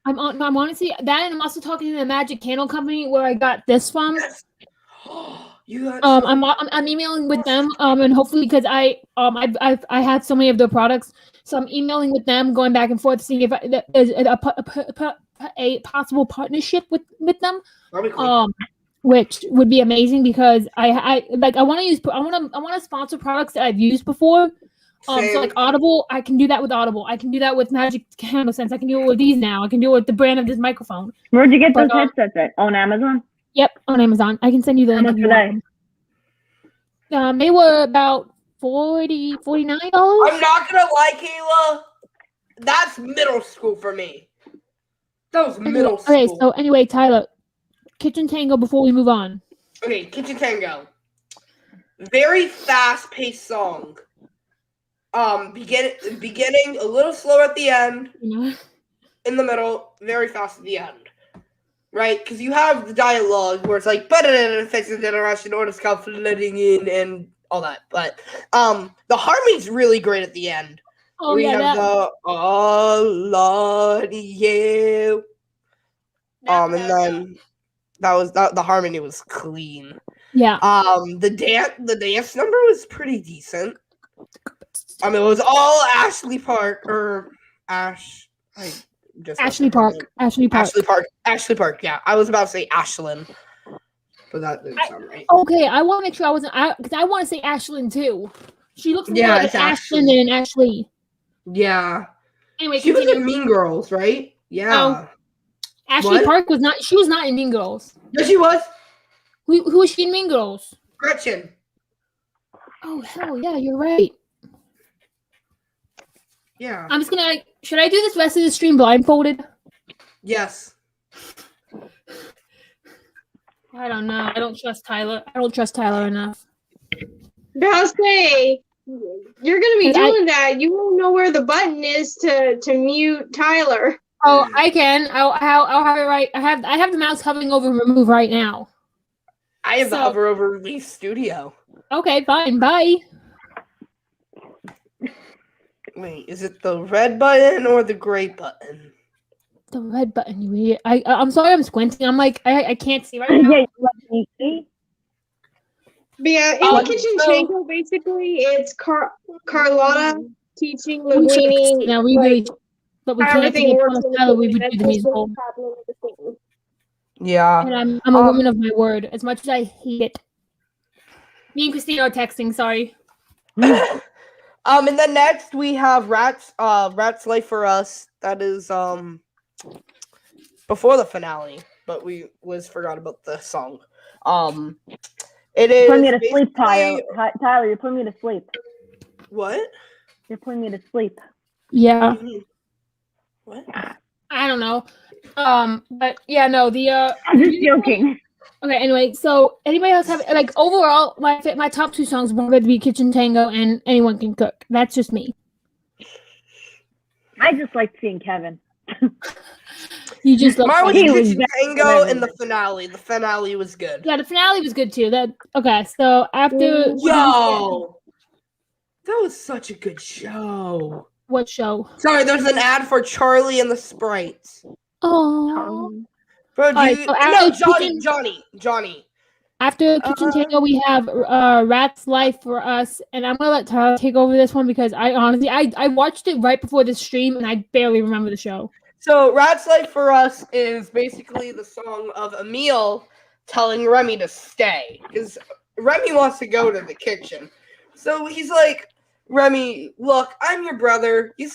Speaker 1: I'm honestly that, and I'm also talking to the Magic Candle Company where I got this from.
Speaker 2: Yes. I'm
Speaker 1: emailing with them, and hopefully because I had so many of their products, so I'm emailing with them, going back and forth, seeing if there's a possible partnership with them.
Speaker 2: That'd be cool.
Speaker 1: Which would be amazing because I want to sponsor products that I've used before. So like Audible, I can do that with Audible. I can do that with Magic Candle Sense. I can do it with these now. I can do it with the brand of this microphone.
Speaker 4: Where'd you get those headsets at? On Amazon?
Speaker 1: Yep, on Amazon. I can send you the link.
Speaker 4: How much are they?
Speaker 1: They were about $49.
Speaker 2: I'm not gonna lie, Kayla. That's middle school for me. That was middle school.
Speaker 1: Okay, so anyway, Tyler, Kitchen Tango before we move on.
Speaker 2: Okay, Kitchen Tango. Very fast-paced song. Beginning a little slow at the end. In the middle, very fast at the end. Right? Because you have the dialogue where it's like, but it affects the generation, orders come flooding in, and all that. But the harmony's really great at the end.
Speaker 1: Oh,
Speaker 2: we
Speaker 1: yeah,
Speaker 2: have the Lord, you. And then the harmony was clean.
Speaker 1: Yeah.
Speaker 2: The dance number was pretty decent. It was all Ashley Park or Ash.
Speaker 1: Ashley Park.
Speaker 2: Yeah, I was about to say Ashlyn, but that didn't sound right.
Speaker 1: Okay, I want to make sure because I want to say Ashlyn too. She looks more like Ashlyn than an Ashley.
Speaker 2: Yeah.
Speaker 1: Anyway,
Speaker 2: she was in Mean Girls, right? Yeah.
Speaker 1: Ashley Park was not. She was not in Mean Girls.
Speaker 2: Yes, she was.
Speaker 1: Who was she in Mean Girls?
Speaker 2: Gretchen.
Speaker 1: Oh hell yeah, you're right.
Speaker 2: Yeah.
Speaker 1: I'm just gonna. Should I do this rest of the stream blindfolded?
Speaker 2: Yes.
Speaker 1: I don't know. I don't trust Tyler. I don't trust Tyler enough.
Speaker 3: I'll say you're gonna be doing that. You won't know where the button is to mute Tyler.
Speaker 1: Oh, I can. I'll have it right. I have the mouse hovering over remove right now.
Speaker 2: I have the hover over release studio.
Speaker 1: Okay, fine. Bye.
Speaker 2: Wait, is it the red button or the gray button?
Speaker 1: The red button, you idiot. I'm sorry I'm squinting. I'm like, I can't see right now.
Speaker 3: But yeah, in the Kitchen Tango, basically, it's Carlotta teaching Linguini.
Speaker 1: Now we really, but we can't
Speaker 3: everything works.
Speaker 1: Tyler, we would do the musical.
Speaker 2: Yeah.
Speaker 1: And I'm a woman of my word, as much as I hate it. Me and Christina are texting. Sorry.
Speaker 2: And then next we have Rat's Life for Us. That is before the finale, but we forgot about the song. It is
Speaker 4: putting me to sleep, Tyler. Tyler, you're putting me to sleep.
Speaker 2: What?
Speaker 4: You're putting me to sleep.
Speaker 1: Yeah.
Speaker 2: What?
Speaker 1: I don't know. But yeah, no,
Speaker 4: I'm just joking.
Speaker 1: Okay, anyway, so anybody else have like overall my top two songs would probably be Kitchen Tango and Anyone Can Cook. That's just me.
Speaker 4: I just like seeing Kevin.
Speaker 1: You just
Speaker 2: mine was Kitchen Tango and the finale. The finale was good.
Speaker 1: Yeah, the finale was good too. Okay, so after
Speaker 2: that was such a good show.
Speaker 1: What show?
Speaker 2: Sorry, there's an ad for Charlie and the Sprites.
Speaker 1: Oh.
Speaker 2: Bro, Johnny.
Speaker 1: After Kitchen Tango, we have Rat's Life for Us, and I'm gonna let Tyler take over this one because I honestly I watched it right before the stream and I barely remember the show.
Speaker 2: So Rat's Life for Us is basically the song of Emil telling Remy to stay because Remy wants to go to the kitchen. So he's like, Remy, look, I'm your brother. You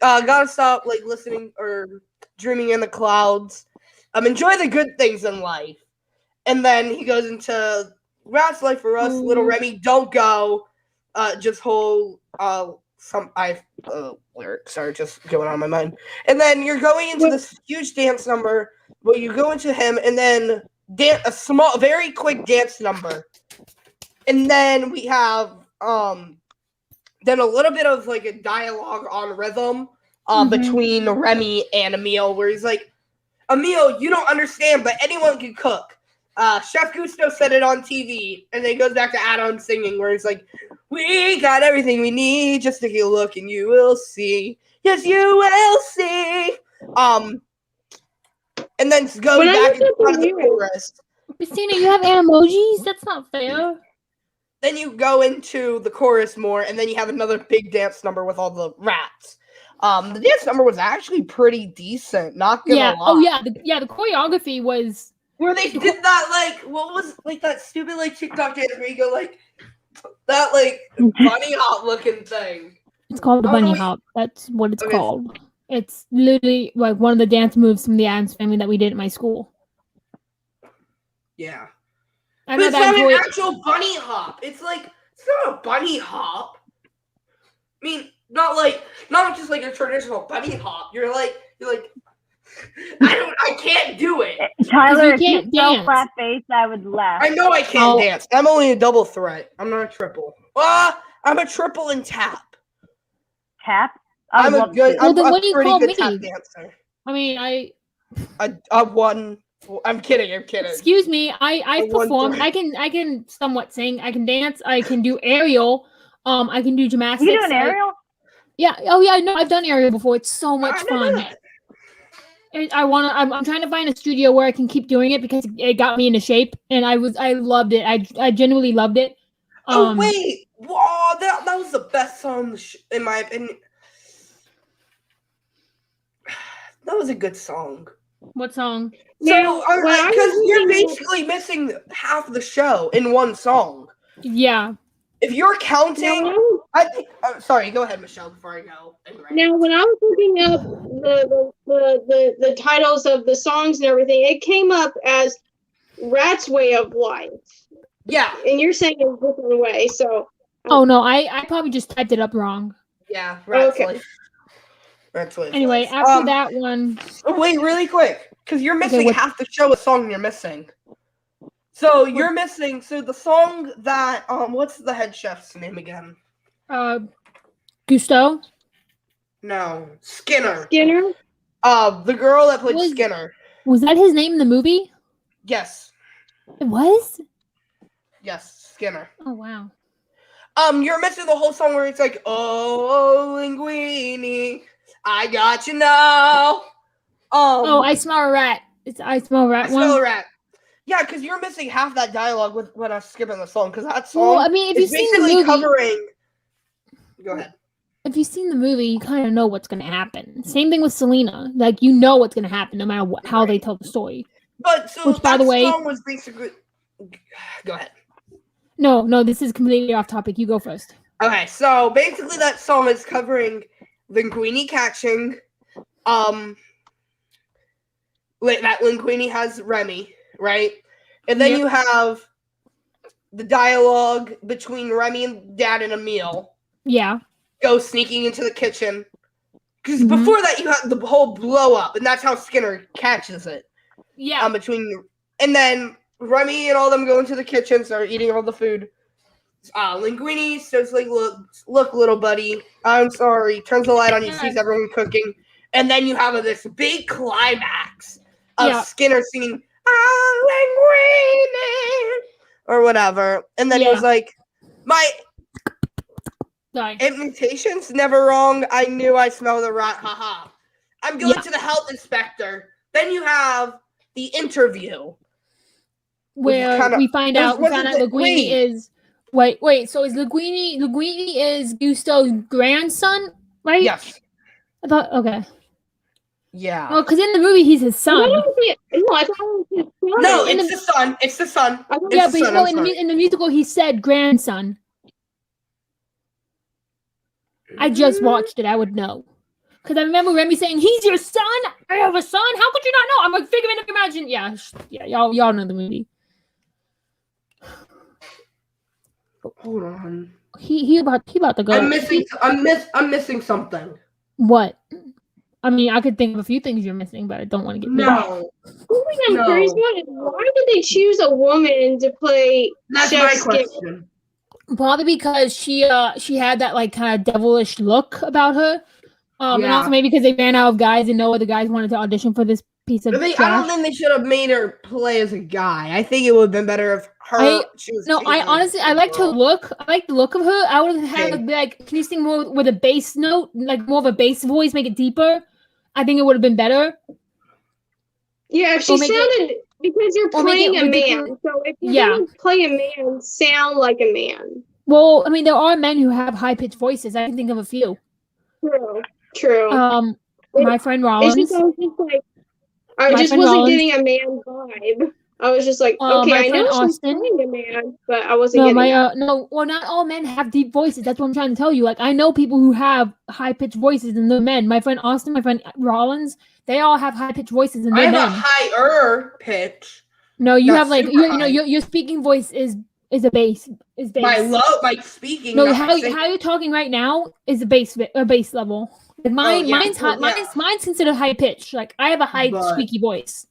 Speaker 2: gotta stop like listening or dreaming in the clouds. Enjoy the good things in life. And then he goes into Rat's life for us. Little Remy, don't go. Just hold lyrics are just going on my mind. And then you're going into this huge dance number where you go into him and then a small, very quick dance number. And then we have then a little bit of like a dialogue on rhythm between Remy and Emil, where he's like, Emil, you don't understand, but anyone can cook. Chef Gusto said it on TV, and then it goes back to Adam singing, where he's like, we got everything we need, just take a look and you will see. Yes, you will see. And then goes back into the chorus.
Speaker 1: Christina, you have emojis? That's not fair.
Speaker 2: Then you go into the chorus more, and then you have another big dance number with all the rats. The dance number was actually pretty decent, not gonna lie.
Speaker 1: Oh yeah, the choreography was
Speaker 2: where they did that like what was like that stupid like TikTok dance where you go like that like bunny hop looking thing.
Speaker 1: It's called the bunny hop. That's what it's called. It's literally like one of the dance moves from the Addams Family that we did at my school.
Speaker 2: Yeah.
Speaker 1: But
Speaker 2: it's not an actual bunny hop. It's not a bunny hop. I mean, not just like a traditional bunny hop. You're like I can't do it.
Speaker 4: Tyler, if you so flat face, I would laugh.
Speaker 2: I know I can't dance. I'm only a double threat. I'm not a triple. I'm a triple and tap.
Speaker 4: Tap?
Speaker 2: I'm a pretty good tap
Speaker 1: me?
Speaker 2: dancer.
Speaker 1: I mean,
Speaker 2: I won. I'm kidding.
Speaker 1: Excuse me. I performed. I can somewhat sing. I can dance. I can do aerial. I can do gymnastics.
Speaker 4: You do an aerial?
Speaker 1: Yeah. Oh yeah. No, I've done aerial before. It's so much fun. I'm trying to find a studio where I can keep doing it because it got me into shape, and I loved it. I genuinely loved it.
Speaker 2: Oh wait! Wow, that was the best song in my opinion. That was a good song.
Speaker 1: What song?
Speaker 2: So, because you're basically missing half the show in one song.
Speaker 1: Yeah.
Speaker 2: If you're counting, sorry. Go ahead, Michelle. Before I go.
Speaker 3: Now, when I was looking up the titles of the songs and everything, it came up as Rat's Way of Life.
Speaker 2: Yeah.
Speaker 3: And you're saying it a different way, so.
Speaker 1: Oh no, I probably just typed it up wrong.
Speaker 2: Yeah. Rat's Life.
Speaker 1: Anyway, after that one.
Speaker 2: Wait, really quick, because you're missing half the show. A song you're missing. So you're missing. So the song that what's the head chef's name again?
Speaker 1: Gusto.
Speaker 2: No, Skinner.
Speaker 3: Skinner.
Speaker 2: The girl that played Skinner.
Speaker 1: Was that his name in the movie?
Speaker 2: Yes.
Speaker 1: It was.
Speaker 2: Yes, Skinner.
Speaker 1: Oh wow.
Speaker 2: You're missing the whole song where it's like, oh, linguini, I got you now.
Speaker 1: I smell a rat. It's I smell a rat.
Speaker 2: I smell a rat. Yeah, because you're missing half that dialogue when I'm skipping the song. Because that song,
Speaker 1: well, I mean, if you've seen the movie,
Speaker 2: covering. Go ahead.
Speaker 1: If you've seen the movie, you kind of know what's going to happen. Same thing with Selena. Like you know what's going to happen, no matter how they tell the story.
Speaker 2: But so which, by the way, song was basically. Go ahead.
Speaker 1: No, this is completely off topic. You go first.
Speaker 2: Okay, so basically that song is covering Linguini catching. That Linguini has Remy, right? And then you have the dialogue between Remy and Dad and Emil.
Speaker 1: Yeah.
Speaker 2: Go sneaking into the kitchen. Because before that, you have the whole blow up, and that's how Skinner catches it.
Speaker 1: Yeah.
Speaker 2: And then Remy and all them go into the kitchen, start eating all the food. Linguini starts like, look, little buddy, I'm sorry. Turns the light on, you sees everyone cooking, and then you have this big climax of Skinner singing Linguini or whatever, and then he was like, my imitation's never wrong. I knew I smelled the rat. Haha. I'm going to the health inspector. Then you have the interview.
Speaker 1: Where we find out Linguini is wait, so is Linguini is Gusto's grandson, right?
Speaker 2: Yes.
Speaker 1: I thought
Speaker 2: Yeah.
Speaker 1: Well, because in the movie he's his son.
Speaker 2: No, it's the son. It's the son.
Speaker 1: Yeah, but in the musical he said grandson. I just watched it. I would know. Because I remember Remy saying, "He's your son? I have a son? How could you not know?" I'm like, figment of imagination. Yeah, y'all know the movie.
Speaker 2: Hold on.
Speaker 1: He about to go.
Speaker 2: I'm missing something.
Speaker 1: What? I mean, I could think of a few things you're missing, but I don't want to get
Speaker 2: No.
Speaker 3: I'm curious why did they choose a woman to play
Speaker 2: That's
Speaker 3: Chef
Speaker 2: my
Speaker 3: Skip?
Speaker 2: question.
Speaker 1: Probably because she had that like kind of devilish look about her. And also maybe because they ran out of guys and no other guys wanted to audition for this piece of trash.
Speaker 2: I don't think they should have made her play as a guy. I think it would have been better if she was.
Speaker 1: No, I honestly I liked her look. I like the look of her. I would have had like, can you sing more with a bass note, like more of a bass voice, make it deeper? I think it would have been better.
Speaker 3: Yeah, if she sounded because you're playing a man, so if you're gonna play a man, sound like a man.
Speaker 1: Well, I mean, there are men who have high pitched voices. I can think of a few.
Speaker 3: True.
Speaker 1: My friend Rollins.
Speaker 3: I just wasn't getting a man vibe. I was just like, okay, I know she's playing a man, but I wasn't getting that.
Speaker 1: Well, not all men have deep voices. That's what I'm trying to tell you. Like, I know people who have high-pitched voices and they're men. My friend Austin, my friend Rollins, they all have high-pitched voices and they're men. I have
Speaker 2: a higher pitch.
Speaker 1: No, you have like, your speaking voice is a bass. Is bass.
Speaker 2: My speaking.
Speaker 1: No, how you're talking right now is a bass level. Like mine's considered high pitch. Like I have a high squeaky voice,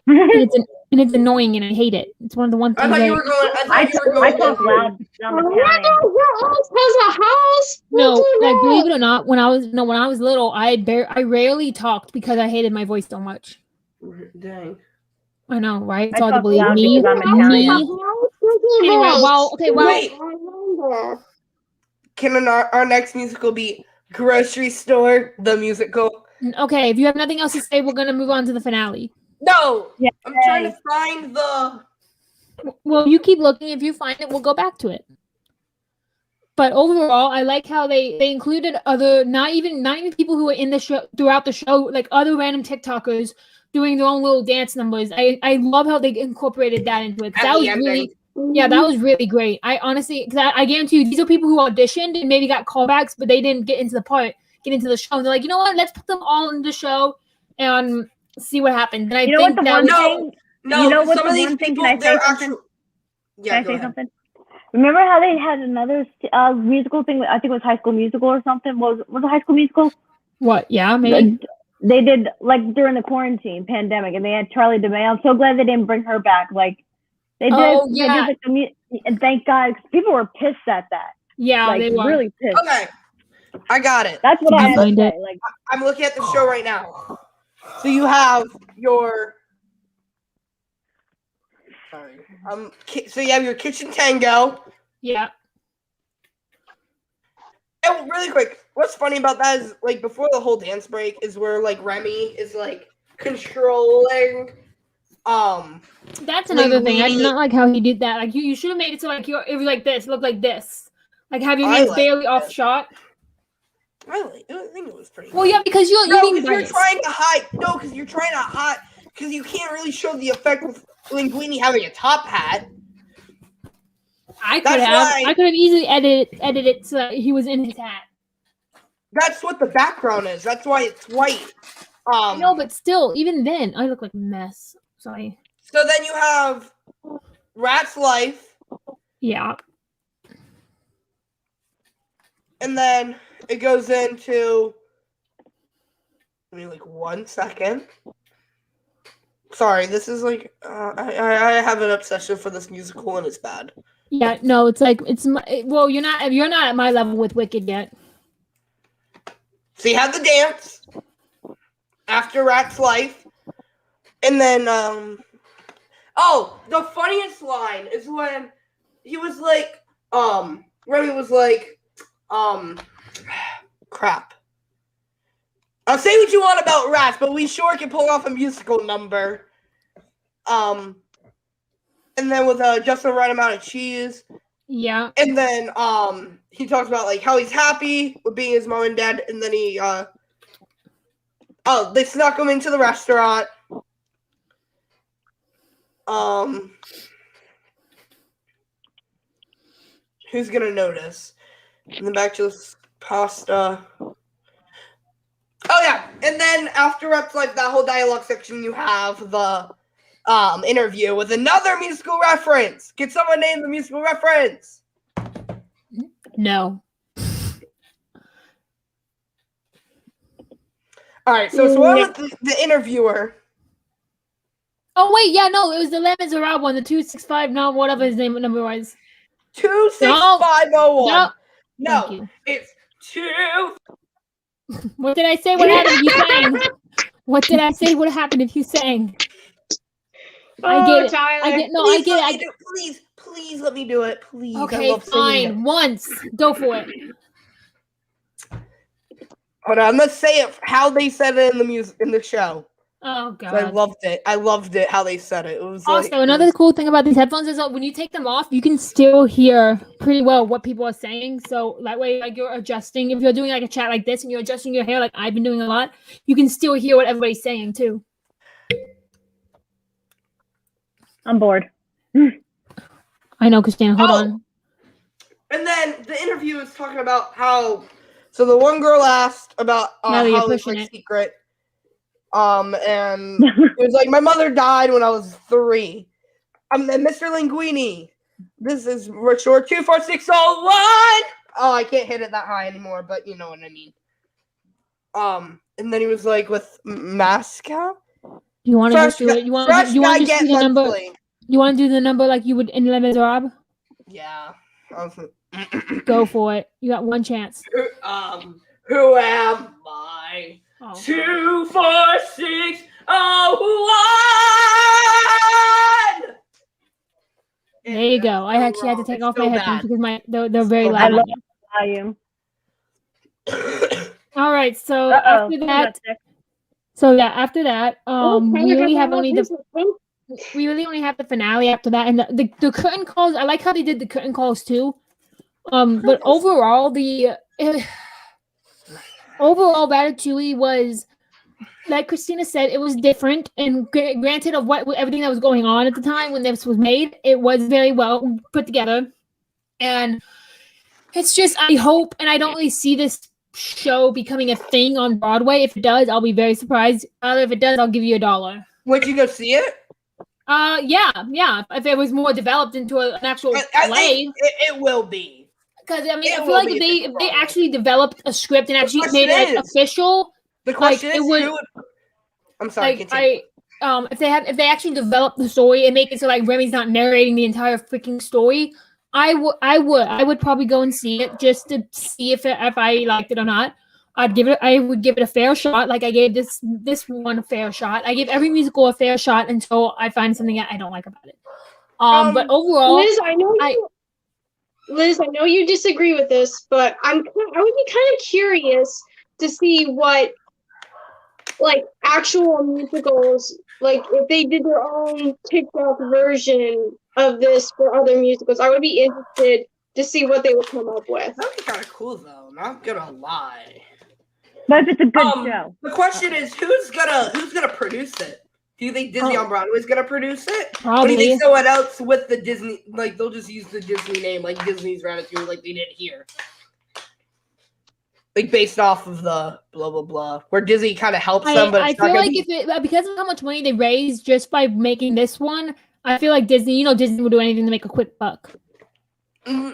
Speaker 1: and it's annoying, and I hate it. It's one of the one things.
Speaker 4: I talk loud.
Speaker 3: Has a house.
Speaker 1: No, like believe it or not, when I was little, I rarely talked because I hated my voice so much.
Speaker 2: Dang.
Speaker 1: I know, right? It's all to believe me. Anyway,
Speaker 2: wait. Can our next musical be Grocery Store, the musical?
Speaker 1: Okay, if you have nothing else to say, we're gonna move on to the finale.
Speaker 2: No, I'm trying to find the.
Speaker 1: Well, you keep looking. If you find it, we'll go back to it. But overall, I like how they included other not even people who were in the show throughout the show, like other random TikTokers doing their own little dance numbers. I love how they incorporated that into it. That was really. Yeah, that was really great. I honestly, because I guarantee you, these are people who auditioned and maybe got callbacks, but they didn't get into the show. And they're like, you know what? Let's put them all in the show and see what happens. And I think
Speaker 4: Can I say something? Can I say something? Remember how they had another musical thing? I think it was High School Musical or something. Was it High School Musical?
Speaker 1: What? Yeah, maybe.
Speaker 4: They did like during the quarantine pandemic, and they had Charlie DeMay. I'm so glad they didn't bring her back. Like. They did. They did and thank God, because people were pissed at that.
Speaker 1: Yeah,
Speaker 4: like,
Speaker 1: they were
Speaker 4: really pissed.
Speaker 2: Okay, I got it.
Speaker 4: That's what I had to say. Like,
Speaker 2: I'm looking at the show right now. So you have your. Sorry. So you have your Kitchen Tango.
Speaker 1: Yeah.
Speaker 2: And really quick, what's funny about that is like before the whole dance break is where like Remy is like controlling.
Speaker 1: That's another thing. I did not like how he did that. Like you should have made it so like it was like this, look like this, like have your hands barely off shot.
Speaker 2: I think it was pretty.
Speaker 1: Well, yeah, because you're
Speaker 2: trying to hide. No, because you're trying to hide. Because you can't really show the effect of Linguini having a top hat.
Speaker 1: I could have easily edited it so that he was in his hat.
Speaker 2: That's what the background is. That's why it's white.
Speaker 1: No, but still, even then, I look like a mess. Sorry.
Speaker 2: So then you have Rat's Life.
Speaker 1: Yeah.
Speaker 2: And then it goes into. Give me like 1 second. Sorry, this is like I have an obsession for this musical and it's bad.
Speaker 1: Yeah, no, it's like well, you're not at my level with Wicked yet.
Speaker 2: So you have the dance after Rat's Life, and then the funniest line is when he was like Remy was like crap. I'll say what you want about rats, but we sure can pull off a musical number. And then with just the right amount of cheese.
Speaker 1: Yeah.
Speaker 2: And then he talks about like how he's happy with being his mom and dad, and then he they snuck him into the restaurant. Who's gonna notice? And then back to Pasta. Oh yeah, and then after it's like that whole dialogue section, you have the interview with another musical reference. Can someone name the musical reference?
Speaker 1: No.
Speaker 2: All right, so it's one with the interviewer.
Speaker 1: Oh wait, yeah, no, it was the Les Miserables one, the 265, no, whatever his number was.
Speaker 2: 26501. No, it's 2.
Speaker 1: What did I say? What happened if you sang? What did I say? What happened if you sang? I get it.
Speaker 3: Tyler.
Speaker 1: I get it.
Speaker 2: Please let me do it. Please.
Speaker 1: Okay, fine. Once. Go for it.
Speaker 2: But I'm gonna say it how they said it in the show.
Speaker 1: Oh god.
Speaker 2: I loved it. I loved it how they said it. It was
Speaker 1: also another cool thing about these headphones is that when you take them off, you can still hear pretty well what people are saying. So that way, like you're adjusting. If you're doing like a chat like this and you're adjusting your hair, like I've been doing a lot, you can still hear what everybody's saying too.
Speaker 4: I'm bored.
Speaker 1: I know, Christina. Hold on.
Speaker 2: And then the interview is talking about how. So the one girl asked about how it's like secret. And it was like, my mother died when I was 3. And Mr. Linguini, this is short 24601. Oh, I can't hit it that high anymore, but you know what I mean. And then he was like, with Masca.
Speaker 1: You want to just do it? You want to do the number? You want to do the number like you would in Les Miserables?
Speaker 2: Yeah.
Speaker 1: Go for it. You got one chance.
Speaker 2: Who am I? 24601.
Speaker 1: There you go. I actually had to take off my headphones because they're very loud.
Speaker 4: I love volume.
Speaker 1: All right, so after that, we really only have the finale after that, and the curtain calls. I like how they did the curtain calls too. But overall, overall Ratatouille was, like Christina said, it was different. And granted, of everything that was going on at the time when this was made, it was very well put together. And it's just, I hope, and I don't really see this show becoming a thing on Broadway. If it does, I'll be very surprised. If it does, I'll give you $1.
Speaker 2: Would you go see it?
Speaker 1: Yeah. If it was more developed into an actual play,
Speaker 2: it will be.
Speaker 1: Because I mean, I feel like if they actually developed a script and actually made it official,
Speaker 2: the question is, I'm sorry.
Speaker 1: If they actually develop the story and make it so like Remy's not narrating the entire freaking story, I would probably go and see it just to see if I liked it or not. I would give it a fair shot, like I gave this one a fair shot. I give every musical a fair shot until I find something that I don't like about it. But overall,
Speaker 3: Liz, I know you disagree with this, but I would be kind of curious to see what, like, actual musicals, like, if they did their own TikTok version of this for other musicals. I would be interested to see what they would come up with.
Speaker 2: That'd be kind of cool, though. Not gonna lie.
Speaker 4: But if it's a good show.
Speaker 2: The question is, who's gonna produce it? Do you think Disney on Broadway is gonna produce it?
Speaker 1: Probably.
Speaker 2: Or do you think someone else with the Disney, like they'll just use the Disney name, like Disney's Ratatouille, like they did here, like based off of the blah blah blah, where Disney kind of helps them, but it's
Speaker 1: I feel like because of how much money they raised just by making this one, I feel like Disney would do anything to make a quick buck.
Speaker 2: Mm-hmm.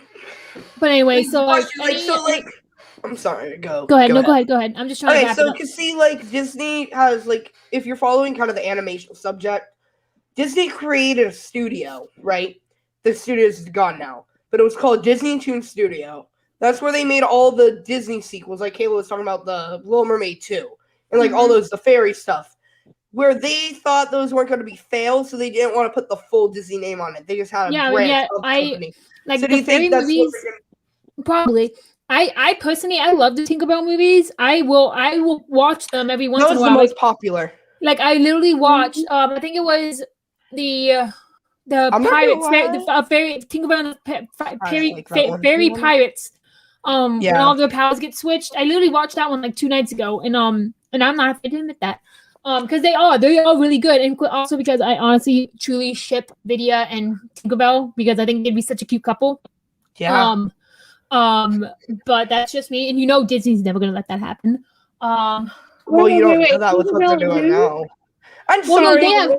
Speaker 1: But anyway,
Speaker 2: I'm sorry. Go
Speaker 1: ahead. Go ahead. I'm just trying to wrap it up.
Speaker 2: You can see, like, Disney has, like, if you're following kind of the animation subject, Disney created a studio, right? The studio is gone now, but it was called Disney Toon Studio. That's where they made all the Disney sequels, like Kayla was talking about the Little Mermaid 2, and like all those the fairy stuff, where they thought those weren't going to be fails, so they didn't want to put the full Disney name on it. They just had a brand company.
Speaker 1: Like
Speaker 2: so
Speaker 1: the fairy movies, probably. I personally, I love the Tinkerbell movies. I will watch them every once in a while.
Speaker 2: That was the most popular.
Speaker 1: Like I literally watched. I think it was the pirates, fairy Tinkerbell and fairy pirates. When all their powers get switched. I literally watched that one like 2 nights ago, and I'm not afraid to admit that. Because they are really good, and also because I honestly truly ship Vidya and Tinkerbell because I think they'd be such a cute couple.
Speaker 2: Yeah.
Speaker 1: But that's just me, and you know Disney's never gonna let that happen.
Speaker 2: Well, you don't know that with what they're doing now. I'm sorry. To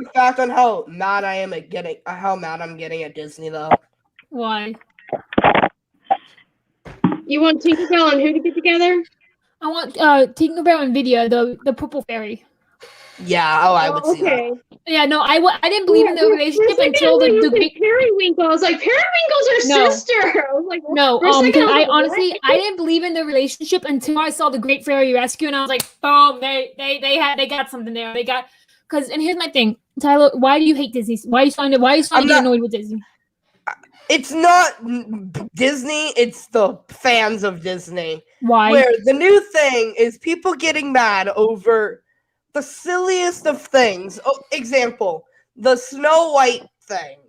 Speaker 2: the fact on how mad I am at how mad I'm getting at Disney though.
Speaker 1: Why?
Speaker 3: You want Tinkerbell and who to get together?
Speaker 1: I want Tinkerbell and Vidya, the purple fairy.
Speaker 2: Yeah, I would see that.
Speaker 1: Yeah, no, I didn't believe in the relationship until the great
Speaker 3: Periwinkle. I was like, Periwinkle's her sister. I was like,
Speaker 1: no, because I honestly I didn't believe in the relationship until I saw the Great Fairy Rescue, and I was like, boom, they got something there. They got and here's my thing, Tyler, why do you hate Disney? Why are you starting to get annoyed with Disney?
Speaker 2: It's not Disney, it's the fans of Disney.
Speaker 1: Why?
Speaker 2: Where the new thing is people getting mad over the silliest of things. Example, the Snow White thing.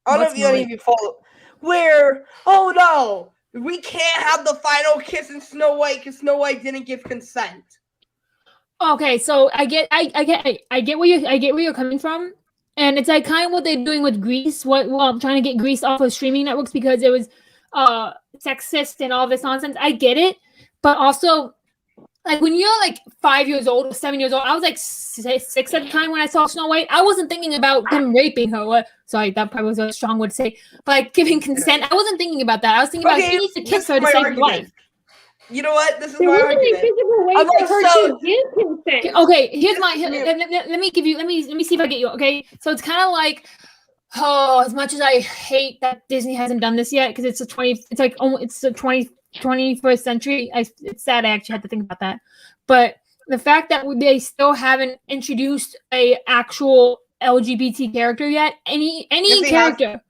Speaker 2: I don't know if any of you follow. Where, oh no, we can't have the final kiss in Snow White because Snow White didn't give consent.
Speaker 1: Okay, so I get where you're coming from, and it's like kind of what they're doing with Grease. I'm trying to get Grease off of streaming networks because it was sexist and all this nonsense. I get it, but also, like when you're like 5 years old or 7 years old, I was like 6 at the time when I saw Snow White. I wasn't thinking about him raping her. Sorry, that probably was a strong word to say, but like giving consent. I wasn't thinking about that. I was thinking about he needs to kiss her to save life.
Speaker 2: You know what? This is my argument. I'm like,
Speaker 1: okay, here's my. Let me see if I get you. Okay, so it's kind of like, as much as I hate that Disney hasn't done this yet because it's the 21st century. It's sad I actually had to think about that, but the fact that they still haven't introduced a actual LGBT character yet, any character.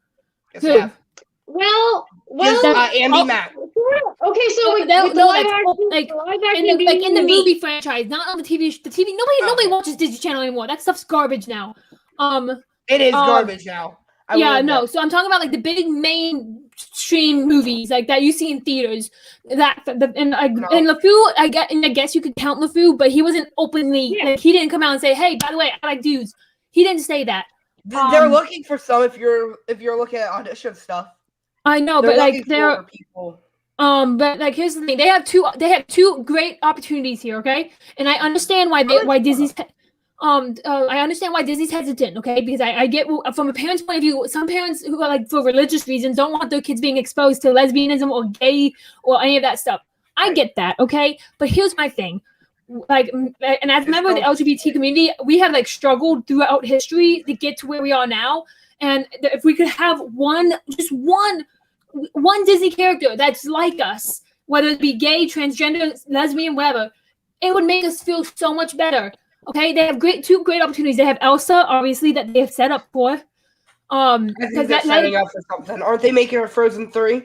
Speaker 3: Well,
Speaker 2: Andy Mack.
Speaker 3: Okay, so
Speaker 1: in the movie franchise, not on the TV. The TV, nobody watches Disney Channel anymore. That stuff's garbage now.
Speaker 2: It is garbage now.
Speaker 1: So I'm talking about like the big mainstream movies like that you see in theaters. And LeFou, I guess you could count LeFou, but he wasn't openly like he didn't come out and say, "Hey, by the way, I like dudes." He didn't say that.
Speaker 2: They're looking for some if you're looking at audition stuff.
Speaker 1: I know, but like they're people. But like here's the thing: they have two great opportunities here, okay? And I understand why Disney's I understand why Disney's hesitant, okay? Because I get from a parent's point of view, some parents who are like for religious reasons don't want their kids being exposed to lesbianism or gay or any of that stuff. I get that, okay? But here's my thing. Like, and as a member of the LGBT community, we have like struggled throughout history to get to where we are now. And if we could have just one Disney character that's like us, whether it be gay, transgender, lesbian, whatever, it would make us feel so much better. Okay, they have two great opportunities. They have Elsa, obviously, that they have set up for.
Speaker 2: I think they're setting up for something. Aren't they making a Frozen 3?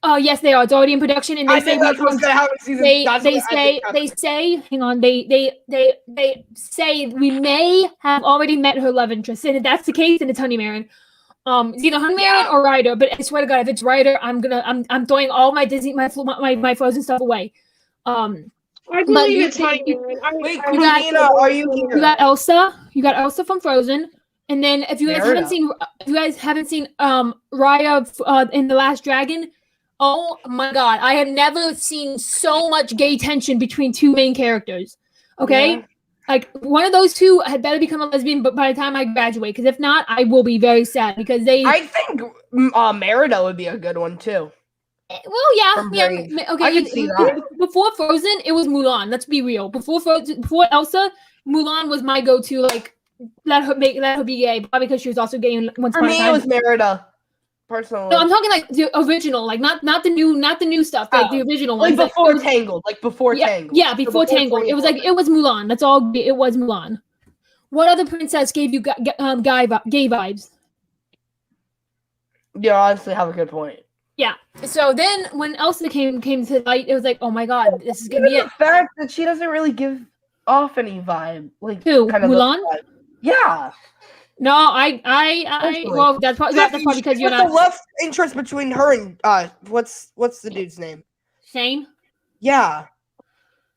Speaker 1: Oh yes, they are. It's already in production, and they say
Speaker 2: that's what's gonna happen.
Speaker 1: They say, hang on, they say we may have already met her love interest, and if that's the case, then it's Honey Marin. It's either Honey Marin or Ryder, but I swear to God, if it's Ryder, I'm throwing all my Disney, my Frozen stuff away.
Speaker 3: I believe it's Honey Marin.
Speaker 2: Wait, Christina, are you here?
Speaker 1: You got Elsa. You got Elsa from Frozen. And then if you guys haven't seen Raya in The Last Dragon, oh my God, I have never seen so much gay tension between two main characters. Okay? Yeah. Like one of those two had better become a lesbian, but by the time I graduate, because if not, I will be very sad because I
Speaker 2: think Merida would be a good one too.
Speaker 1: Well, yeah. Okay,
Speaker 2: I can see that.
Speaker 1: Before Frozen, it was Mulan. Let's be real. Before Elsa, Mulan was my go-to. Like, let her be gay, probably because she was also gay.
Speaker 2: For me, it was Merida. Personally,
Speaker 1: no, I'm talking like the original, like not the new stuff, like the original one.
Speaker 2: Like before Tangled, Tangled.
Speaker 1: Yeah, before Tangled. It was Mulan. That's all. It was Mulan. What other princess gave you gay vibes?
Speaker 2: You honestly have a good point.
Speaker 1: Yeah. So then when Elsa came to light, it was like, oh my God, this is gonna be it.
Speaker 2: The fact that she doesn't really give off any vibe, like
Speaker 1: who? Kind of Mulan?
Speaker 2: Yeah.
Speaker 1: No, well, that's probably because you're not.
Speaker 2: The love interest between her and what's the dude's name?
Speaker 1: Shane.
Speaker 2: Yeah.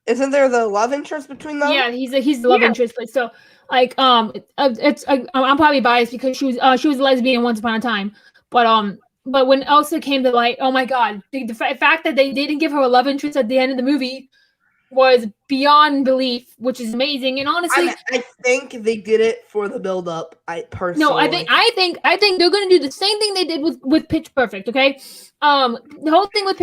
Speaker 2: Isn't there the love interest between them?
Speaker 1: Yeah, he's the love interest, but still, like, I'm probably biased because she was a lesbian once upon a time, but But when Elsa came to light, oh my god, the fact that they didn't give her a love interest at the end of the movie was beyond belief, which is amazing. And honestly,
Speaker 2: I think they did it for the build up. I personally,
Speaker 1: no, I think they're going to do the same thing they did with Pitch Perfect. Okay, the whole thing with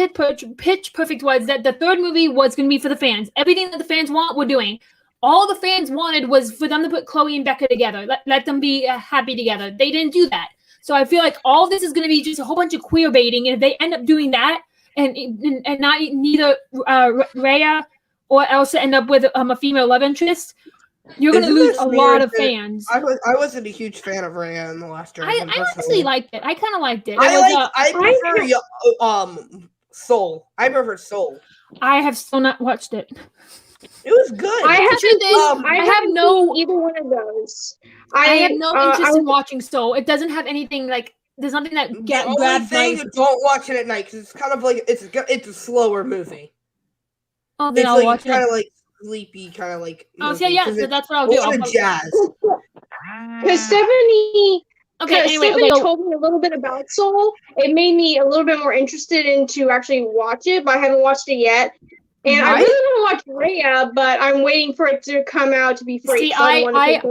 Speaker 1: Pitch Perfect was that the third movie was going to be for the fans. Everything that the fans want, we're doing. All the fans wanted was for them to put Chloe and Becca together, let them be happy together. They didn't do that. So I feel like all this is going to be just a whole bunch of queer baiting. And if they end up doing that, and not neither Rhea or Elsa end up with a female love interest, you're going to lose a lot of fans.
Speaker 2: I wasn't a huge fan of Rhea in the last Dragon.
Speaker 1: I honestly liked it. I kind of liked it.
Speaker 2: I prefer Soul. I prefer Soul.
Speaker 1: I have still not watched it.
Speaker 2: It was good.
Speaker 3: I
Speaker 1: have no
Speaker 3: either one of those.
Speaker 1: I have no interest in watching Soul. It doesn't have anything like. There's nothing that grabs my.
Speaker 2: Don't watch it at night because it's kind of like it's a slower movie.
Speaker 1: Oh, then I'll watch it.
Speaker 2: Kind of like sleepy, kind of like.
Speaker 1: Oh, yeah. So that's what I'll do.
Speaker 2: I'll jazz.
Speaker 3: Because Stephanie.
Speaker 1: Okay,
Speaker 3: Stephanie told me a little bit about Soul. It made me a little bit more interested into actually watch it, but I haven't watched it yet. And I really want to watch Rhea, but I'm waiting for it to come out to be free.
Speaker 1: See, I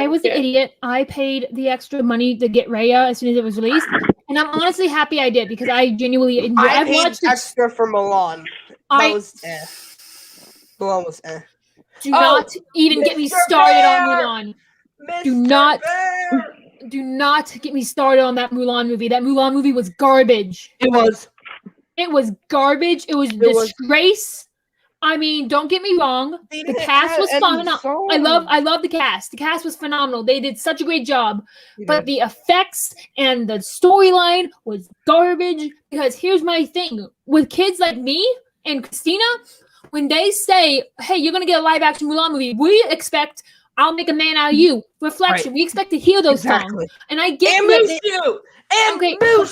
Speaker 1: was an idiot. I paid the extra money to get Rhea as soon as it was released, and I'm honestly happy I did because I genuinely enjoyed.
Speaker 2: I paid extra for Milan. That was Milan was
Speaker 1: Do not even get me started on Mulan. Do not get me started on that Mulan movie. That Mulan movie was garbage.
Speaker 2: It was
Speaker 1: garbage. It was a disgrace. I mean, don't get me wrong. The cast was phenomenal. I love the cast. The cast was phenomenal. They did such a great job. But the effects and the storyline was garbage. Because here's my thing. With kids like me and Christina, when they say, hey, you're going to get a live action Mulan movie, we expect I'll make a man out of you. Reflection. Right. We expect to hear those songs. And I get
Speaker 2: that.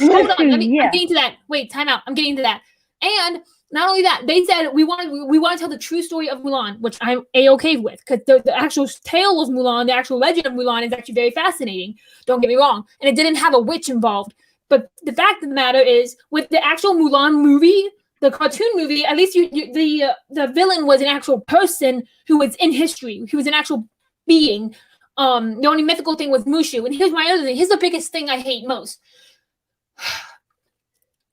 Speaker 1: Hold on. I'm getting to that. Wait, time out. I'm getting to that. And not only that, they said we want to tell the true story of Mulan, which I'm A-okay with, because the actual tale of Mulan, the actual legend of Mulan is actually very fascinating. Don't get me wrong. And it didn't have a witch involved. But the fact of the matter is, with the actual Mulan movie, the cartoon movie, at least the villain was an actual person who was in history. He was an actual being. The only mythical thing was Mushu. And here's my other thing. Here's the biggest thing I hate most.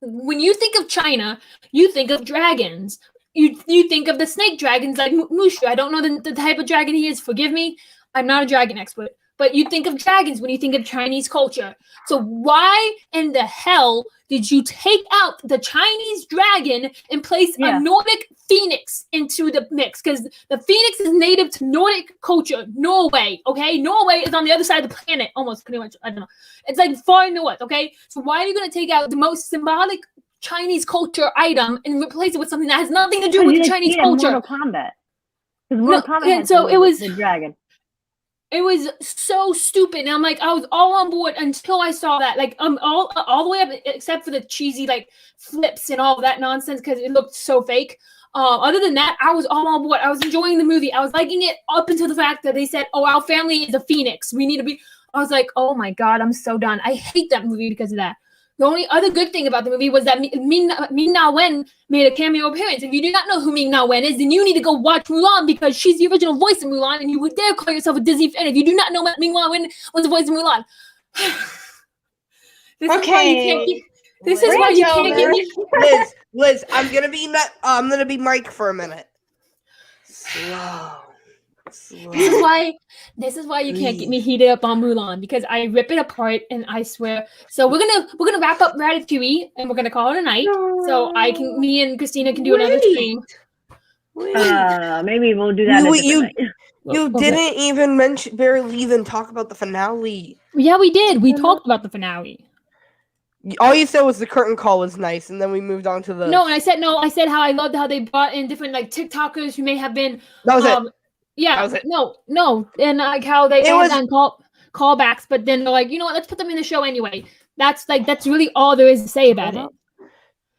Speaker 1: When you think of China, you think of dragons. You think of the snake dragons like Mushu. I don't know the type of dragon he is. Forgive me. I'm not a dragon expert. But you think of dragons when you think of Chinese culture. So why in the hell did you take out the Chinese dragon and place a Nordic phoenix into the mix? Because the phoenix is native to Nordic culture, Norway, okay? Norway is on the other side of the planet, almost pretty much. I don't know. It's like far north, okay? So why are you going to take out the most symbolic Chinese culture item and replace it with something that has nothing to do with the Chinese culture?
Speaker 4: Mortal Kombat. Mortal Kombat
Speaker 1: so it was
Speaker 4: the dragon.
Speaker 1: It was so stupid, and I'm like, I was all on board until I saw that, like, all the way up, except for the cheesy like flips and all that nonsense because it looked so fake. Other than that, I was all on board. I was enjoying the movie. I was liking it up until the fact that they said, "Oh, our family is a phoenix. We need to be." I was like, "Oh my god, I'm so done." I hate that movie because of that. The only other good thing about the movie was that Ming-Na Wen made a cameo appearance. If you do not know who Ming-Na Wen is, then you need to go watch Mulan because she's the original voice of Mulan, and you would dare call yourself a Disney fan if you do not know Ming-Na Wen was the voice of Mulan. This is why you can't get me.
Speaker 2: Liz, I'm gonna be Mike for a minute. Slow.
Speaker 1: This is why you can't get me heated up on Mulan because I rip it apart and I swear. So we're gonna wrap up Ratatouille and we're gonna call it a night. So me and Christina can do another stream.
Speaker 4: Maybe we'll do that.
Speaker 2: You didn't barely even talk about the finale.
Speaker 1: Yeah, we did. We talked about the finale.
Speaker 2: All you said was the curtain call was nice, and then we moved on to the.
Speaker 1: No, and I said how I loved how they brought in different like TikTokers who may have been.
Speaker 2: That was it.
Speaker 1: Yeah,
Speaker 2: that was it.
Speaker 1: No, and like how they done callbacks, but then they're like, you know what? Let's put them in the show anyway. That's really all there is to say about it.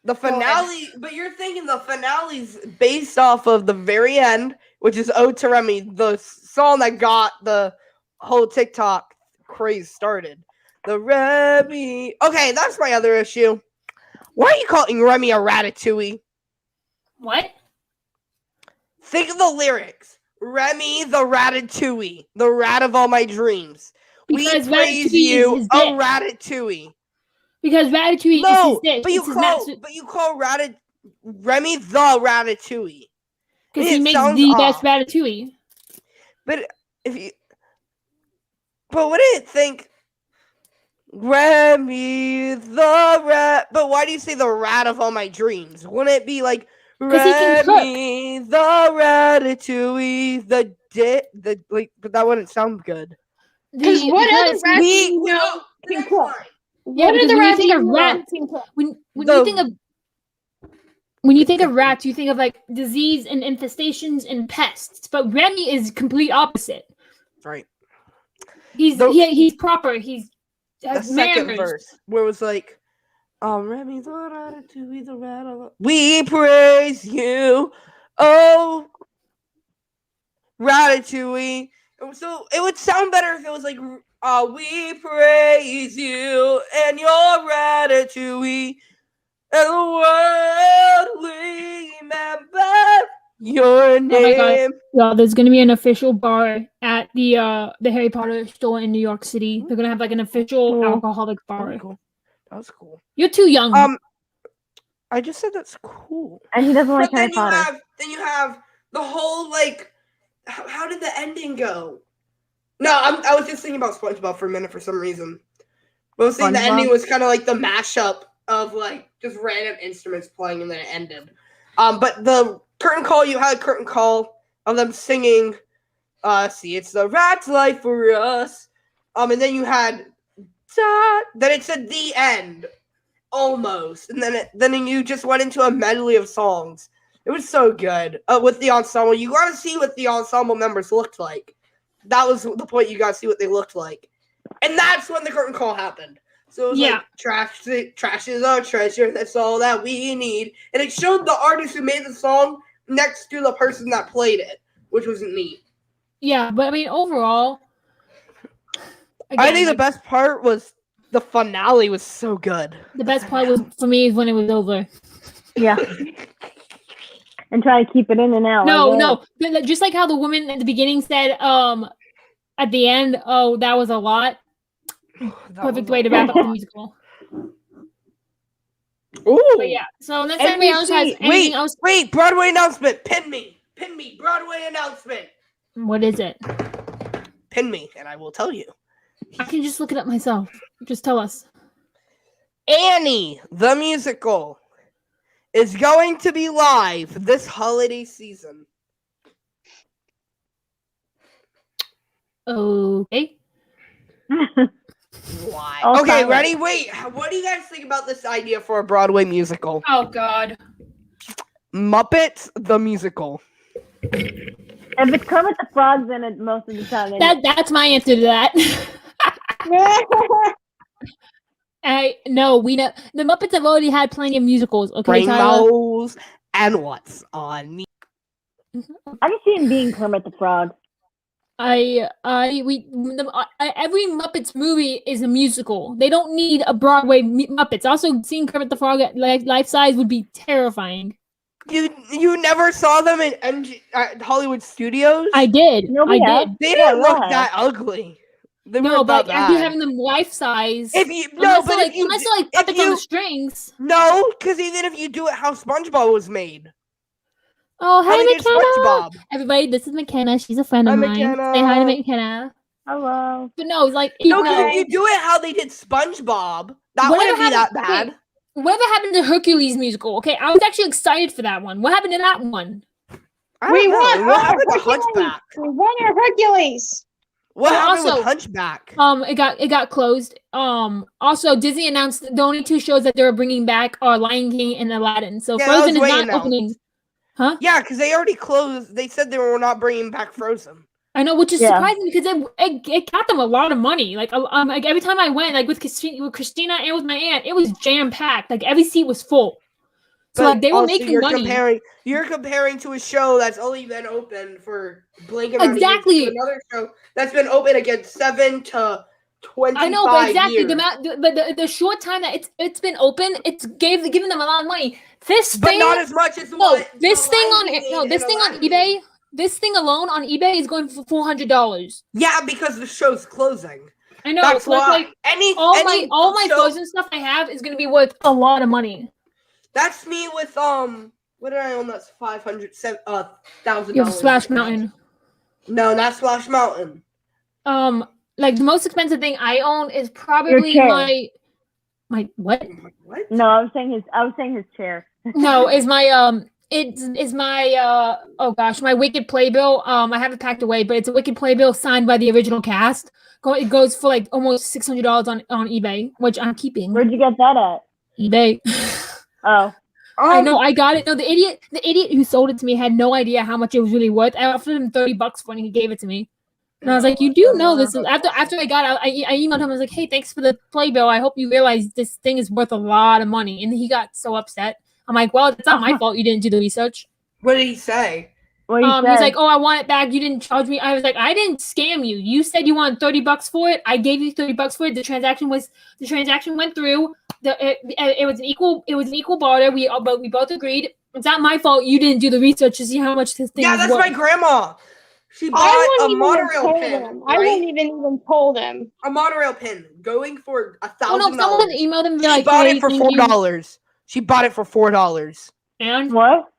Speaker 2: The finale, but you're thinking the finale's based off of the very end, which is "Ode to Remy," the song that got the whole TikTok craze started. the Remy. Okay, that's my other issue. Why are you calling Remy a Ratatouille?
Speaker 1: What?
Speaker 2: Think of the lyrics. Remy the Ratatouille, the rat of all my dreams.
Speaker 1: Because
Speaker 2: we praise
Speaker 1: Ratatouille
Speaker 2: you,
Speaker 1: is his
Speaker 2: a
Speaker 1: dick.
Speaker 2: Ratatouille.
Speaker 1: Because Ratatouille is his dick.
Speaker 2: But you call Remy the Ratatouille.
Speaker 1: Because he makes the best Ratatouille.
Speaker 2: But wouldn't think Remy the rat? But why do you say the rat of all my dreams? Wouldn't it be like Remy the Ratatouille, the like? But that wouldn't sound good.
Speaker 3: Because what other rats you know can cook?
Speaker 1: Yeah, because when you think of rats, when you think of rats, you think of like disease and infestations and pests. But Remy is complete opposite.
Speaker 2: Right.
Speaker 1: He's proper. He's
Speaker 2: the second verse where it was like, Remy the Ratatouille, the rat. We praise you, oh Ratatouille. So it would sound better if it was like, we praise you and your Ratatouille, and the world remember your name.
Speaker 1: Oh my God. Yeah, there's gonna be an official bar at the Harry Potter store in New York City. They're gonna have like an official alcoholic bar.
Speaker 2: That was cool.
Speaker 1: You're too young.
Speaker 2: I just said that's cool.
Speaker 4: And he doesn't like Harry Potter.
Speaker 2: Then you have the whole like, how did the ending go? No, I was just thinking about SpongeBob for a minute for some reason. But I was saying the ending was kind of like the mashup of like just random instruments playing and then it ended. But the curtain call, you had a curtain call of them singing, see, it's the rat's life for us. And then you had, then it said the end, almost. And then you just went into a medley of songs. It was so good with the ensemble. You got to see what the ensemble members looked like. That was the point. You got to see what they looked like. And that's when the curtain call happened. So it was like, trash is our treasure. That's all that we need. And it showed the artist who made the song next to the person that played it, which was neat.
Speaker 1: Yeah, but I mean, overall, again,
Speaker 2: I think the best part was the finale was so good.
Speaker 1: The best part was for me is when it was over.
Speaker 4: Yeah. And try to keep it in and out.
Speaker 1: No. Just like how the woman at the beginning said, at the end, oh, that was a lot. Perfect way to wrap up the musical.
Speaker 2: Ooh.
Speaker 1: But yeah. So unless anybody else has anything else.
Speaker 2: Wait, Broadway announcement. Pin me, Broadway announcement.
Speaker 1: What is it?
Speaker 2: Pin me, and I will tell you.
Speaker 1: I can just look it up myself. Just tell us.
Speaker 2: Annie, the musical, is going to be live this holiday season.
Speaker 1: Okay.
Speaker 2: Why? Okay, ready? Wait. What do you guys think about this idea for a Broadway musical?
Speaker 1: Oh, God.
Speaker 2: Muppets, the musical.
Speaker 4: If it's Kermit the Frog's in it most of the time.
Speaker 1: That's my answer to that. We know the Muppets have already had plenty of musicals. Okay,
Speaker 2: Rainbows and What's on Me.
Speaker 4: I can see him being Kermit the Frog.
Speaker 1: Every Muppets movie is a musical. They don't need a Broadway Muppets. Also, seeing Kermit the Frog at life size would be terrifying.
Speaker 2: You never saw them at Hollywood Studios?
Speaker 1: I did. I did.
Speaker 2: They didn't look that ugly.
Speaker 1: But after having them life size. Unless they're puppets on the strings.
Speaker 2: No, because even if you do it how SpongeBob was made.
Speaker 1: Oh, hey, McKenna! Everybody, this is McKenna. She's a friend of mine.
Speaker 2: McKenna.
Speaker 1: Say hi to McKenna.
Speaker 4: Hello.
Speaker 1: But no, it's like
Speaker 2: because if you do it how they did SpongeBob, that wouldn't be that bad.
Speaker 1: Whatever happened to Hercules musical? Okay, I was actually excited for that one. What happened to that one?
Speaker 2: What happened to Hunchback?
Speaker 3: We won your Hercules.
Speaker 2: What happened with Hunchback?
Speaker 1: It got closed. Also, Disney announced the only two shows that they're bringing back are Lion King and Aladdin. So Frozen is not opening. Huh?
Speaker 2: Yeah, because they already closed. They said they were not bringing back Frozen.
Speaker 1: I know, which is surprising because it got them a lot of money. Like every time I went, like with Christina and with my aunt, it was jam packed. Like every seat was full. So like, they were making money.
Speaker 2: You're comparing to a show that's only been open for blank
Speaker 1: amount of years to
Speaker 2: another show that's been open again 7 to 25
Speaker 1: I know, but exactly
Speaker 2: years.
Speaker 1: the short time that it's been open, it's giving them a lot of money.
Speaker 2: But not as much as what
Speaker 1: this thing on eBay. This thing alone on eBay is going for $400.
Speaker 2: Yeah, because the show's closing.
Speaker 1: I know.
Speaker 2: That's
Speaker 1: so
Speaker 2: why.
Speaker 1: Like all my Frozen stuff I have is going to be worth a lot of money.
Speaker 2: That's me with What did I own? That's $500,000.
Speaker 1: You have Splash Mountain.
Speaker 2: No, not Splash Mountain.
Speaker 1: Like the most expensive thing I own is probably my what?
Speaker 2: What?
Speaker 4: No, I was saying his chair.
Speaker 1: No, is my It's my oh gosh, my Wicked Playbill. I have it packed away, but it's a Wicked Playbill signed by the original cast. It goes for like almost $600 on eBay, which I'm keeping.
Speaker 4: Where'd you get that at?
Speaker 1: eBay.
Speaker 4: Oh.
Speaker 1: I know, I got it. No, the idiot who sold it to me had no idea how much it was really worth. I offered him $30 for it and he gave it to me. And I was like, you do know this is after I got out, I emailed him, I was like, hey, thanks for the playbill. I hope you realize this thing is worth a lot of money. And he got so upset. I'm like, well, it's not my fault you didn't do the research.
Speaker 2: What did he say?
Speaker 1: He's like, oh, I want it back. You didn't charge me. I was like, I didn't scam you. You said you wanted $30 for it. I gave you $30 for it. The transaction went through. It was an equal barter. We both agreed. It's not my fault you didn't do the research to see how much this thing.
Speaker 2: Yeah, that's worth. My grandma. She bought a monorail pin.
Speaker 3: I wouldn't even told him.
Speaker 2: A monorail pin going for $1,000.
Speaker 1: Oh no! Someone emailed him.
Speaker 2: She bought it for $4. She bought it for $4.
Speaker 1: And
Speaker 4: what?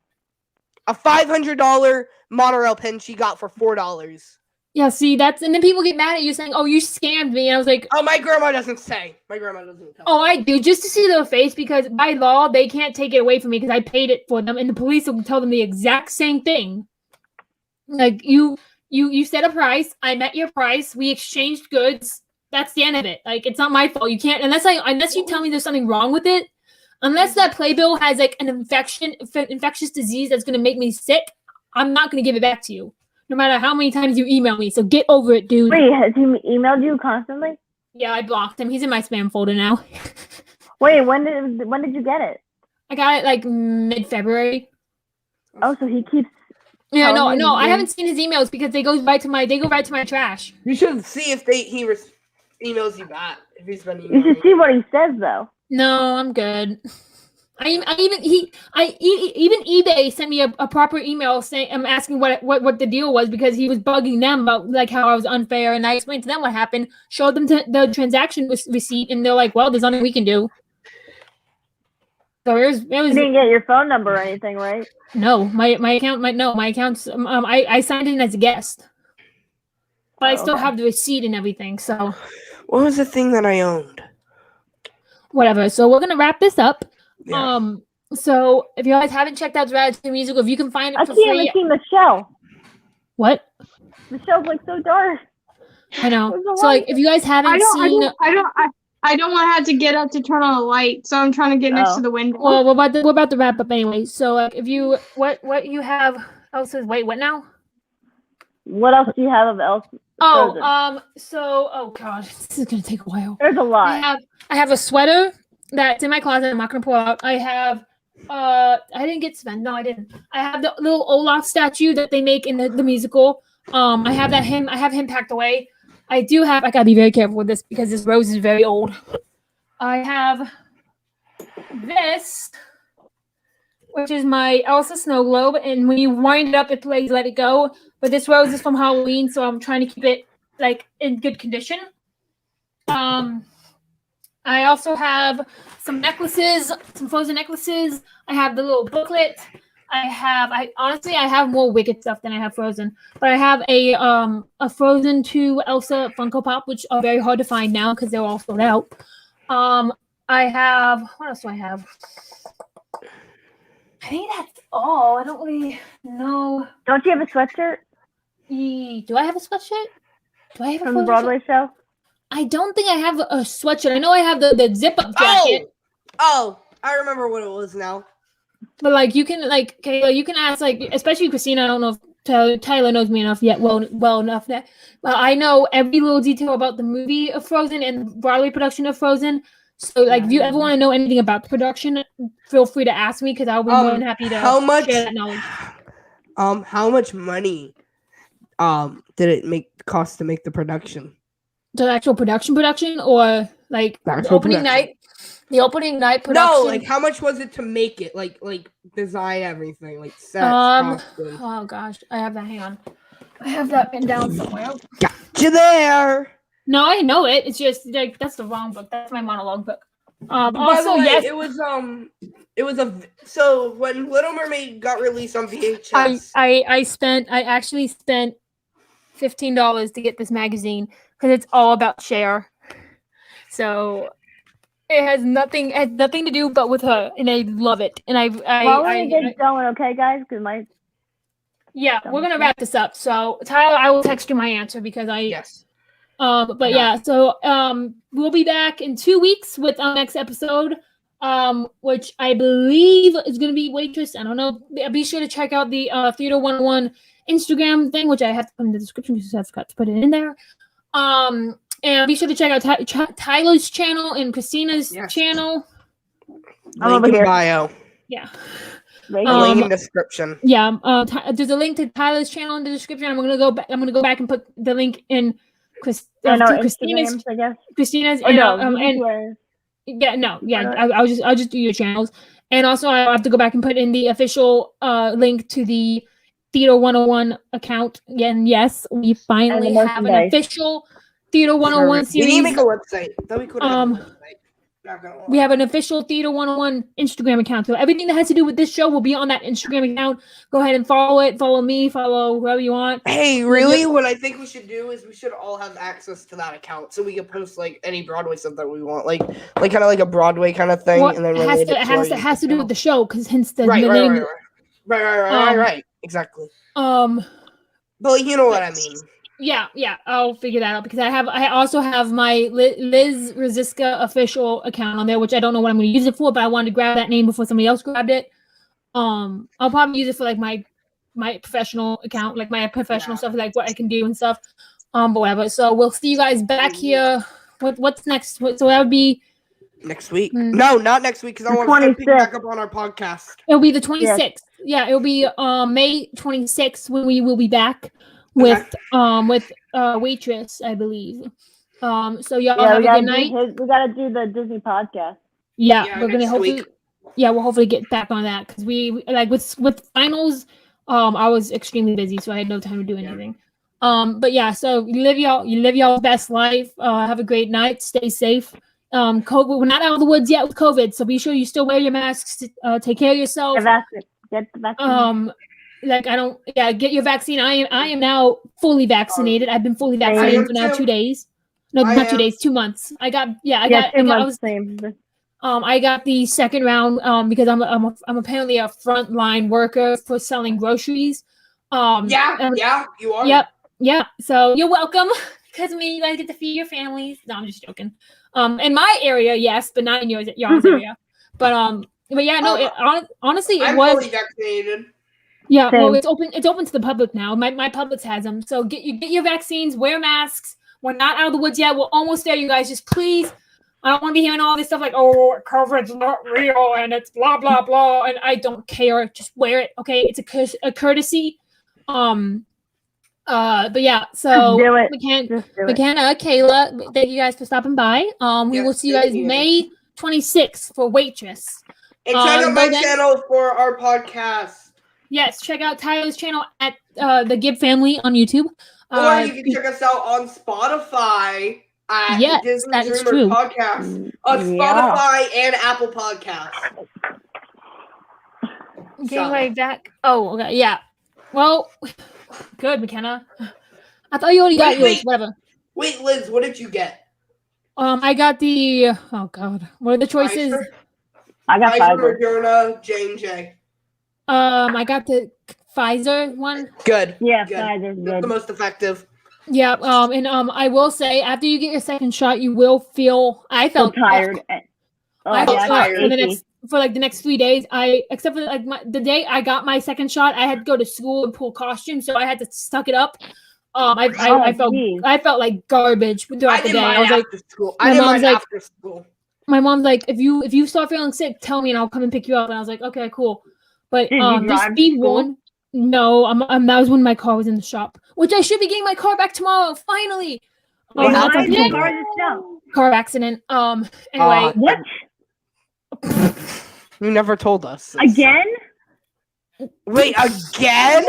Speaker 2: A $500 monorail pin she got for $4.
Speaker 1: Yeah, see, and then people get mad at you saying, "Oh, you scammed me." And I was like,
Speaker 2: "Oh, my grandma doesn't say. My grandma doesn't tell."
Speaker 1: Oh, I do, just to see their face, because by law they can't take it away from me because I paid it for them, and the police will tell them the exact same thing. Like you set a price, I met your price, we exchanged goods. That's the end of it. Like, it's not my fault. You can't unless you tell me there's something wrong with it. Unless that playbill has like an infectious disease that's gonna make me sick, I'm not gonna give it back to you, no matter how many times you email me. So get over it, dude.
Speaker 4: Wait, has he emailed you constantly?
Speaker 1: Yeah, I blocked him. He's in my spam folder now.
Speaker 4: Wait, when did you get it?
Speaker 1: I got it like mid-February.
Speaker 4: Oh, so he keeps.
Speaker 1: Yeah, no, I haven't seen his emails because they go right to my trash.
Speaker 2: You should see if he emails you back. If he's been emailing.
Speaker 4: You should see what he says though.
Speaker 1: No, I'm good. Even eBay sent me a proper email saying I'm asking what the deal was because he was bugging them about like how I was unfair, and I explained to them what happened, showed them the transaction receipt, and they're like, "Well, there's nothing we can do." So it was. You
Speaker 4: didn't get your phone number or anything, right?
Speaker 1: No, my account's I signed in as a guest, but I still have the receipt and everything. So
Speaker 2: what was the thing that I owned?
Speaker 1: Whatever. So we're gonna wrap this up.
Speaker 2: Yeah.
Speaker 1: So if you guys haven't checked out the Ratatouille musical, if you can find it for
Speaker 4: free. I
Speaker 1: haven't
Speaker 4: seen Michelle.
Speaker 1: What?
Speaker 4: Michelle's like so dark.
Speaker 1: I know. So like, if you guys haven't seen,
Speaker 3: I don't want to have to get up to turn on a light, so I'm trying to get next to the window.
Speaker 1: Well, we're about to wrap up anyway. So like, if you what you have, Elsa's wait, what now?
Speaker 4: What else do you have of Elsa?
Speaker 1: Oh gosh, this is gonna take a while.
Speaker 4: There's a lot.
Speaker 1: I have a sweater that's in my closet. I'm not gonna pull out. I have I didn't get Sven. No, I didn't. I have the little Olaf statue that they make in the musical. I have him packed away. I gotta be very careful with this because this rose is very old. I have this, which is my Elsa snow globe, and when you wind it up, it plays Let It Go. But this rose is from Halloween, so I'm trying to keep it like in good condition. I also have some necklaces, some Frozen necklaces. I have the little booklet. I honestly have more Wicked stuff than I have Frozen, but I have a Frozen 2 Elsa Funko Pop, which are very hard to find now because they're all sold out. I have, what else do I have? I think that's all. I don't really know.
Speaker 4: Don't you have a sweatshirt?
Speaker 1: Do I have a sweatshirt? Do I have
Speaker 4: from the Broadway show?
Speaker 1: I don't think I have a sweatshirt. I know I have the zip-up jacket.
Speaker 2: Oh, I remember what it was now.
Speaker 1: But like you can Kayla, you can ask especially Christina. I don't know if Tyler knows me enough yet. Well enough that I know every little detail about the movie of Frozen and Broadway production of Frozen. So if you ever want to know anything about the production, feel free to ask me because I'll be more than happy to share that knowledge.
Speaker 2: How much money did it cost to make the production?
Speaker 1: the actual production, or like the opening night? The opening night production.
Speaker 2: No, like how much was it to make it? Like design everything, like sets, costumes.
Speaker 1: Oh gosh, I have that. Hang on, I have that written down somewhere.
Speaker 2: Gotcha there.
Speaker 1: No, I know it. It's just like that's the wrong book. That's my monologue book.
Speaker 2: By
Speaker 1: Also,
Speaker 2: the way,
Speaker 1: yes,
Speaker 2: so when Little Mermaid got released on VHS,
Speaker 1: I actually spent $15 to get this magazine because it's all about Cher. So it has nothing to do but with her, and I love it. And
Speaker 4: we're gonna get going, okay, guys? Because
Speaker 1: we're gonna wrap this up. So Tyler, I will text you my answer because we'll be back in 2 weeks with our next episode, which I believe is going to be Waitress. I don't know. Be sure to check out the Theater 101 Instagram thing, which I have to put in the description because I forgot to put it in there. And be sure to check out Tyler's channel and Christina's channel.
Speaker 2: Link in bio.
Speaker 1: Yeah.
Speaker 2: Link in the description.
Speaker 1: Yeah. There's a link to Tyler's channel in the description. I'm gonna go back and put the link in Christina's,
Speaker 4: I guess.
Speaker 1: Christina's, I'll just do your channels, and also I have to go back and put in the official link to the Theater 101 account. And yes, we finally have an official Theater 101 series.
Speaker 2: We need to make a website. That we could have.
Speaker 1: We have an official Theater 101 Instagram account. So everything that has to do with this show will be on that Instagram account. Go ahead and follow it. Follow me. Follow whoever you want.
Speaker 2: Hey, really? What I think we should do is we should all have access to that account so we can post like any Broadway stuff that we want, like kind of like a Broadway kind of thing.
Speaker 1: Well,
Speaker 2: and then
Speaker 1: it has to do with the show because hence the
Speaker 2: name. Right. Exactly. But you know what I mean.
Speaker 1: Yeah, I'll figure that out because I also have my Liz Rosiska official account on there, which I don't know what I'm going to use it for, but I wanted to grab that name before somebody else grabbed it. I'll probably use it for like my professional account, like my professional stuff, like what I can do and stuff. But whatever. So we'll see you guys back here. What's next? So that would be
Speaker 2: next week. No, not next week because I want to pick back up on our podcast.
Speaker 1: It'll be the 26th. Yeah, it'll be May 26th when we will be back. With Waitress, I believe. So y'all have a good night.
Speaker 4: We gotta do the Disney podcast.
Speaker 1: Yeah, we're gonna hopefully. Yeah, we'll hopefully get back on that because we like with finals. I was extremely busy, so I had no time to do anything. But yeah, so you live y'all's best life. Have a great night. Stay safe. COVID. We're not out of the woods yet with COVID, so be sure you still wear your masks. Take care of yourself.
Speaker 4: Get the vaccine.
Speaker 1: Get your vaccine. I am now fully vaccinated. I've been fully vaccinated for now 2 days. No, not 2 days, 2 months. I got the second round because I'm apparently a frontline worker for selling groceries.
Speaker 2: You are.
Speaker 1: Yep. So you're welcome because you guys get to feed your families. No, I'm just joking. In my area, yes, but not in y'all's area. But yeah, no. Honestly,
Speaker 2: I'm fully vaccinated.
Speaker 1: Yeah, well, it's open to the public now. My Publix has them. So get your vaccines, wear masks. We're not out of the woods yet. We're almost there, you guys. Just please, I don't want to be hearing all this stuff like, oh, COVID's not real and it's blah, blah, blah. And I don't care. Just wear it, okay? It's a courtesy. But yeah, so McKenna, Kayla, thank you guys for stopping by. We will see you guys May 26th for Waitress.
Speaker 2: And check out my channel for our podcast.
Speaker 1: Yes, check out Tyler's channel at the Gibb Family on YouTube.
Speaker 2: Or you can check us out on Spotify at Disney Dreamer Podcast. On Spotify and Apple Podcasts.
Speaker 1: Getting right back. Oh, okay, yeah. Well, good, McKenna. I thought you already got yours. Whatever.
Speaker 2: Wait, Liz, what did you get?
Speaker 1: I got the. Oh God, what are the choices?
Speaker 2: Pfizer?
Speaker 4: I got Pfizer.
Speaker 2: Moderna, J&J.
Speaker 1: I got the Pfizer one.
Speaker 2: Good.
Speaker 4: Yeah,
Speaker 2: good.
Speaker 4: Pfizer's good.
Speaker 2: The most effective.
Speaker 1: Yeah. And I will say after you get your second shot, you will feel. I felt
Speaker 4: tired.
Speaker 1: I felt tired for the next 3 days. Except for the day I got my second shot, I had to go to school and pull costumes, so I had to suck it up. I felt like garbage throughout the day. I was
Speaker 2: after school. I did mine after school.
Speaker 1: My mom's like, if you start feeling sick, tell me and I'll come and pick you up. And I was like, okay, cool. But just be warned. No, that was when my car was in the shop, which I should be getting my car back tomorrow. Finally,
Speaker 2: What
Speaker 1: that's
Speaker 2: happened?
Speaker 1: car accident. Anyway.
Speaker 4: What?
Speaker 2: You never told us.
Speaker 4: Again?
Speaker 2: Wait, again?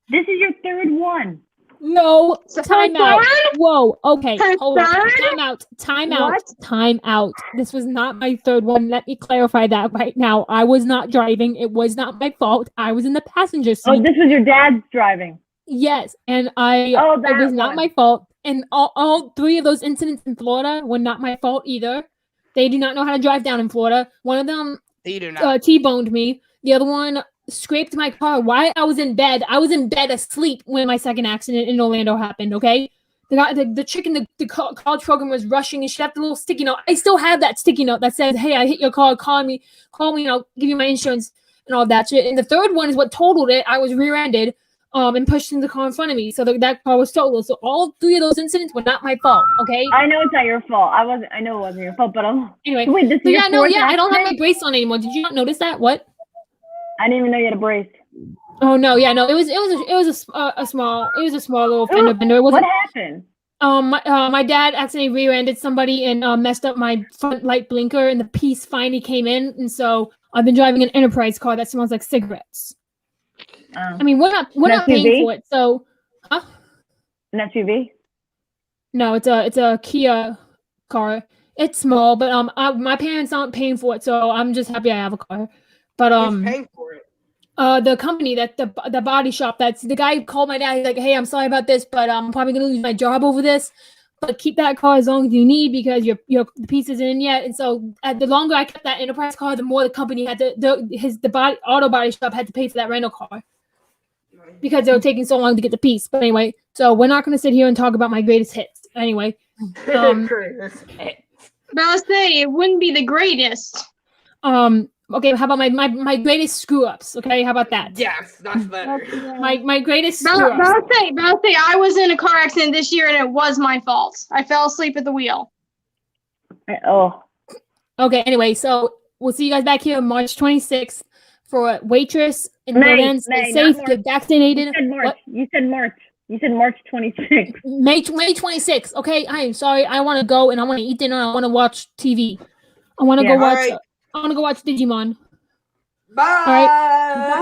Speaker 4: This is your third one.
Speaker 1: No, time out. Whoa, okay,
Speaker 3: Her
Speaker 1: hold on.
Speaker 3: third?
Speaker 1: Time out. This was not my third one. Let me clarify that right now. I was not driving. It was not my fault. I was in the passenger seat.
Speaker 4: Oh, this was your dad's driving.
Speaker 1: Yes, and it was not my fault. And all three of those incidents in Florida were not my fault either. They do not know how to drive down in Florida. One of them T-boned me. The other one scraped my car while I was in bed. I was in bed asleep when my second accident in Orlando happened, okay? The chick in the college program was rushing and she left a little sticky note. I still have that sticky note that says, hey, I hit your car, call me, and I'll give you my insurance and all that shit. And the third one is what totaled it. I was rear-ended and pushed into the car in front of me. So that car was totaled. So all three of those incidents were not my fault, okay?
Speaker 4: I know it's not your fault. I know it wasn't your fault, but
Speaker 1: anyway.
Speaker 4: Wait, this is
Speaker 1: I don't have my brace on anymore. Did you not notice that? What?
Speaker 4: I didn't even know you had a brace.
Speaker 1: Oh no, yeah, no, it was a small little fender bender. It wasn't.
Speaker 4: What happened?
Speaker 1: My dad accidentally rear-ended somebody and messed up my front light blinker, and the piece finally came in, and so I've been driving an Enterprise car that smells like cigarettes. I mean, we're not paying for it, so. Huh?
Speaker 4: An SUV?
Speaker 1: No, it's a Kia car. It's small, but my parents aren't paying for it, so I'm just happy I have a car. But
Speaker 2: who's paying for it?
Speaker 1: The company that the body shop, that's the guy called my dad. He's like, hey, I'm sorry about this, but I'm probably gonna lose my job over this. But keep that car as long as you need because your the piece isn't in yet. And so the longer I kept that Enterprise car, the more the company had to the auto body shop had to pay for that rental car because they were taking so long to get the piece. But anyway, so we're not gonna sit here and talk about my greatest hits. Anyway,
Speaker 3: but I'll say it wouldn't be the greatest.
Speaker 1: Okay, how about my greatest screw ups? Okay, how about that?
Speaker 2: Yes, that's better.
Speaker 1: My greatest screw ups.
Speaker 3: But I'll say I was in a car accident this year and it was my fault. I fell asleep at the wheel.
Speaker 4: Oh.
Speaker 1: Okay, anyway, so we'll see you guys back here on March 26th for Waitress and Stay safe, get vaccinated.
Speaker 4: You said March. You said March 26th.
Speaker 1: May 26th. Okay, I am sorry. I want to go and I want to eat dinner. I want to watch TV. I want to go watch. I want to go watch Digimon.
Speaker 2: Bye.
Speaker 1: All right. Bye.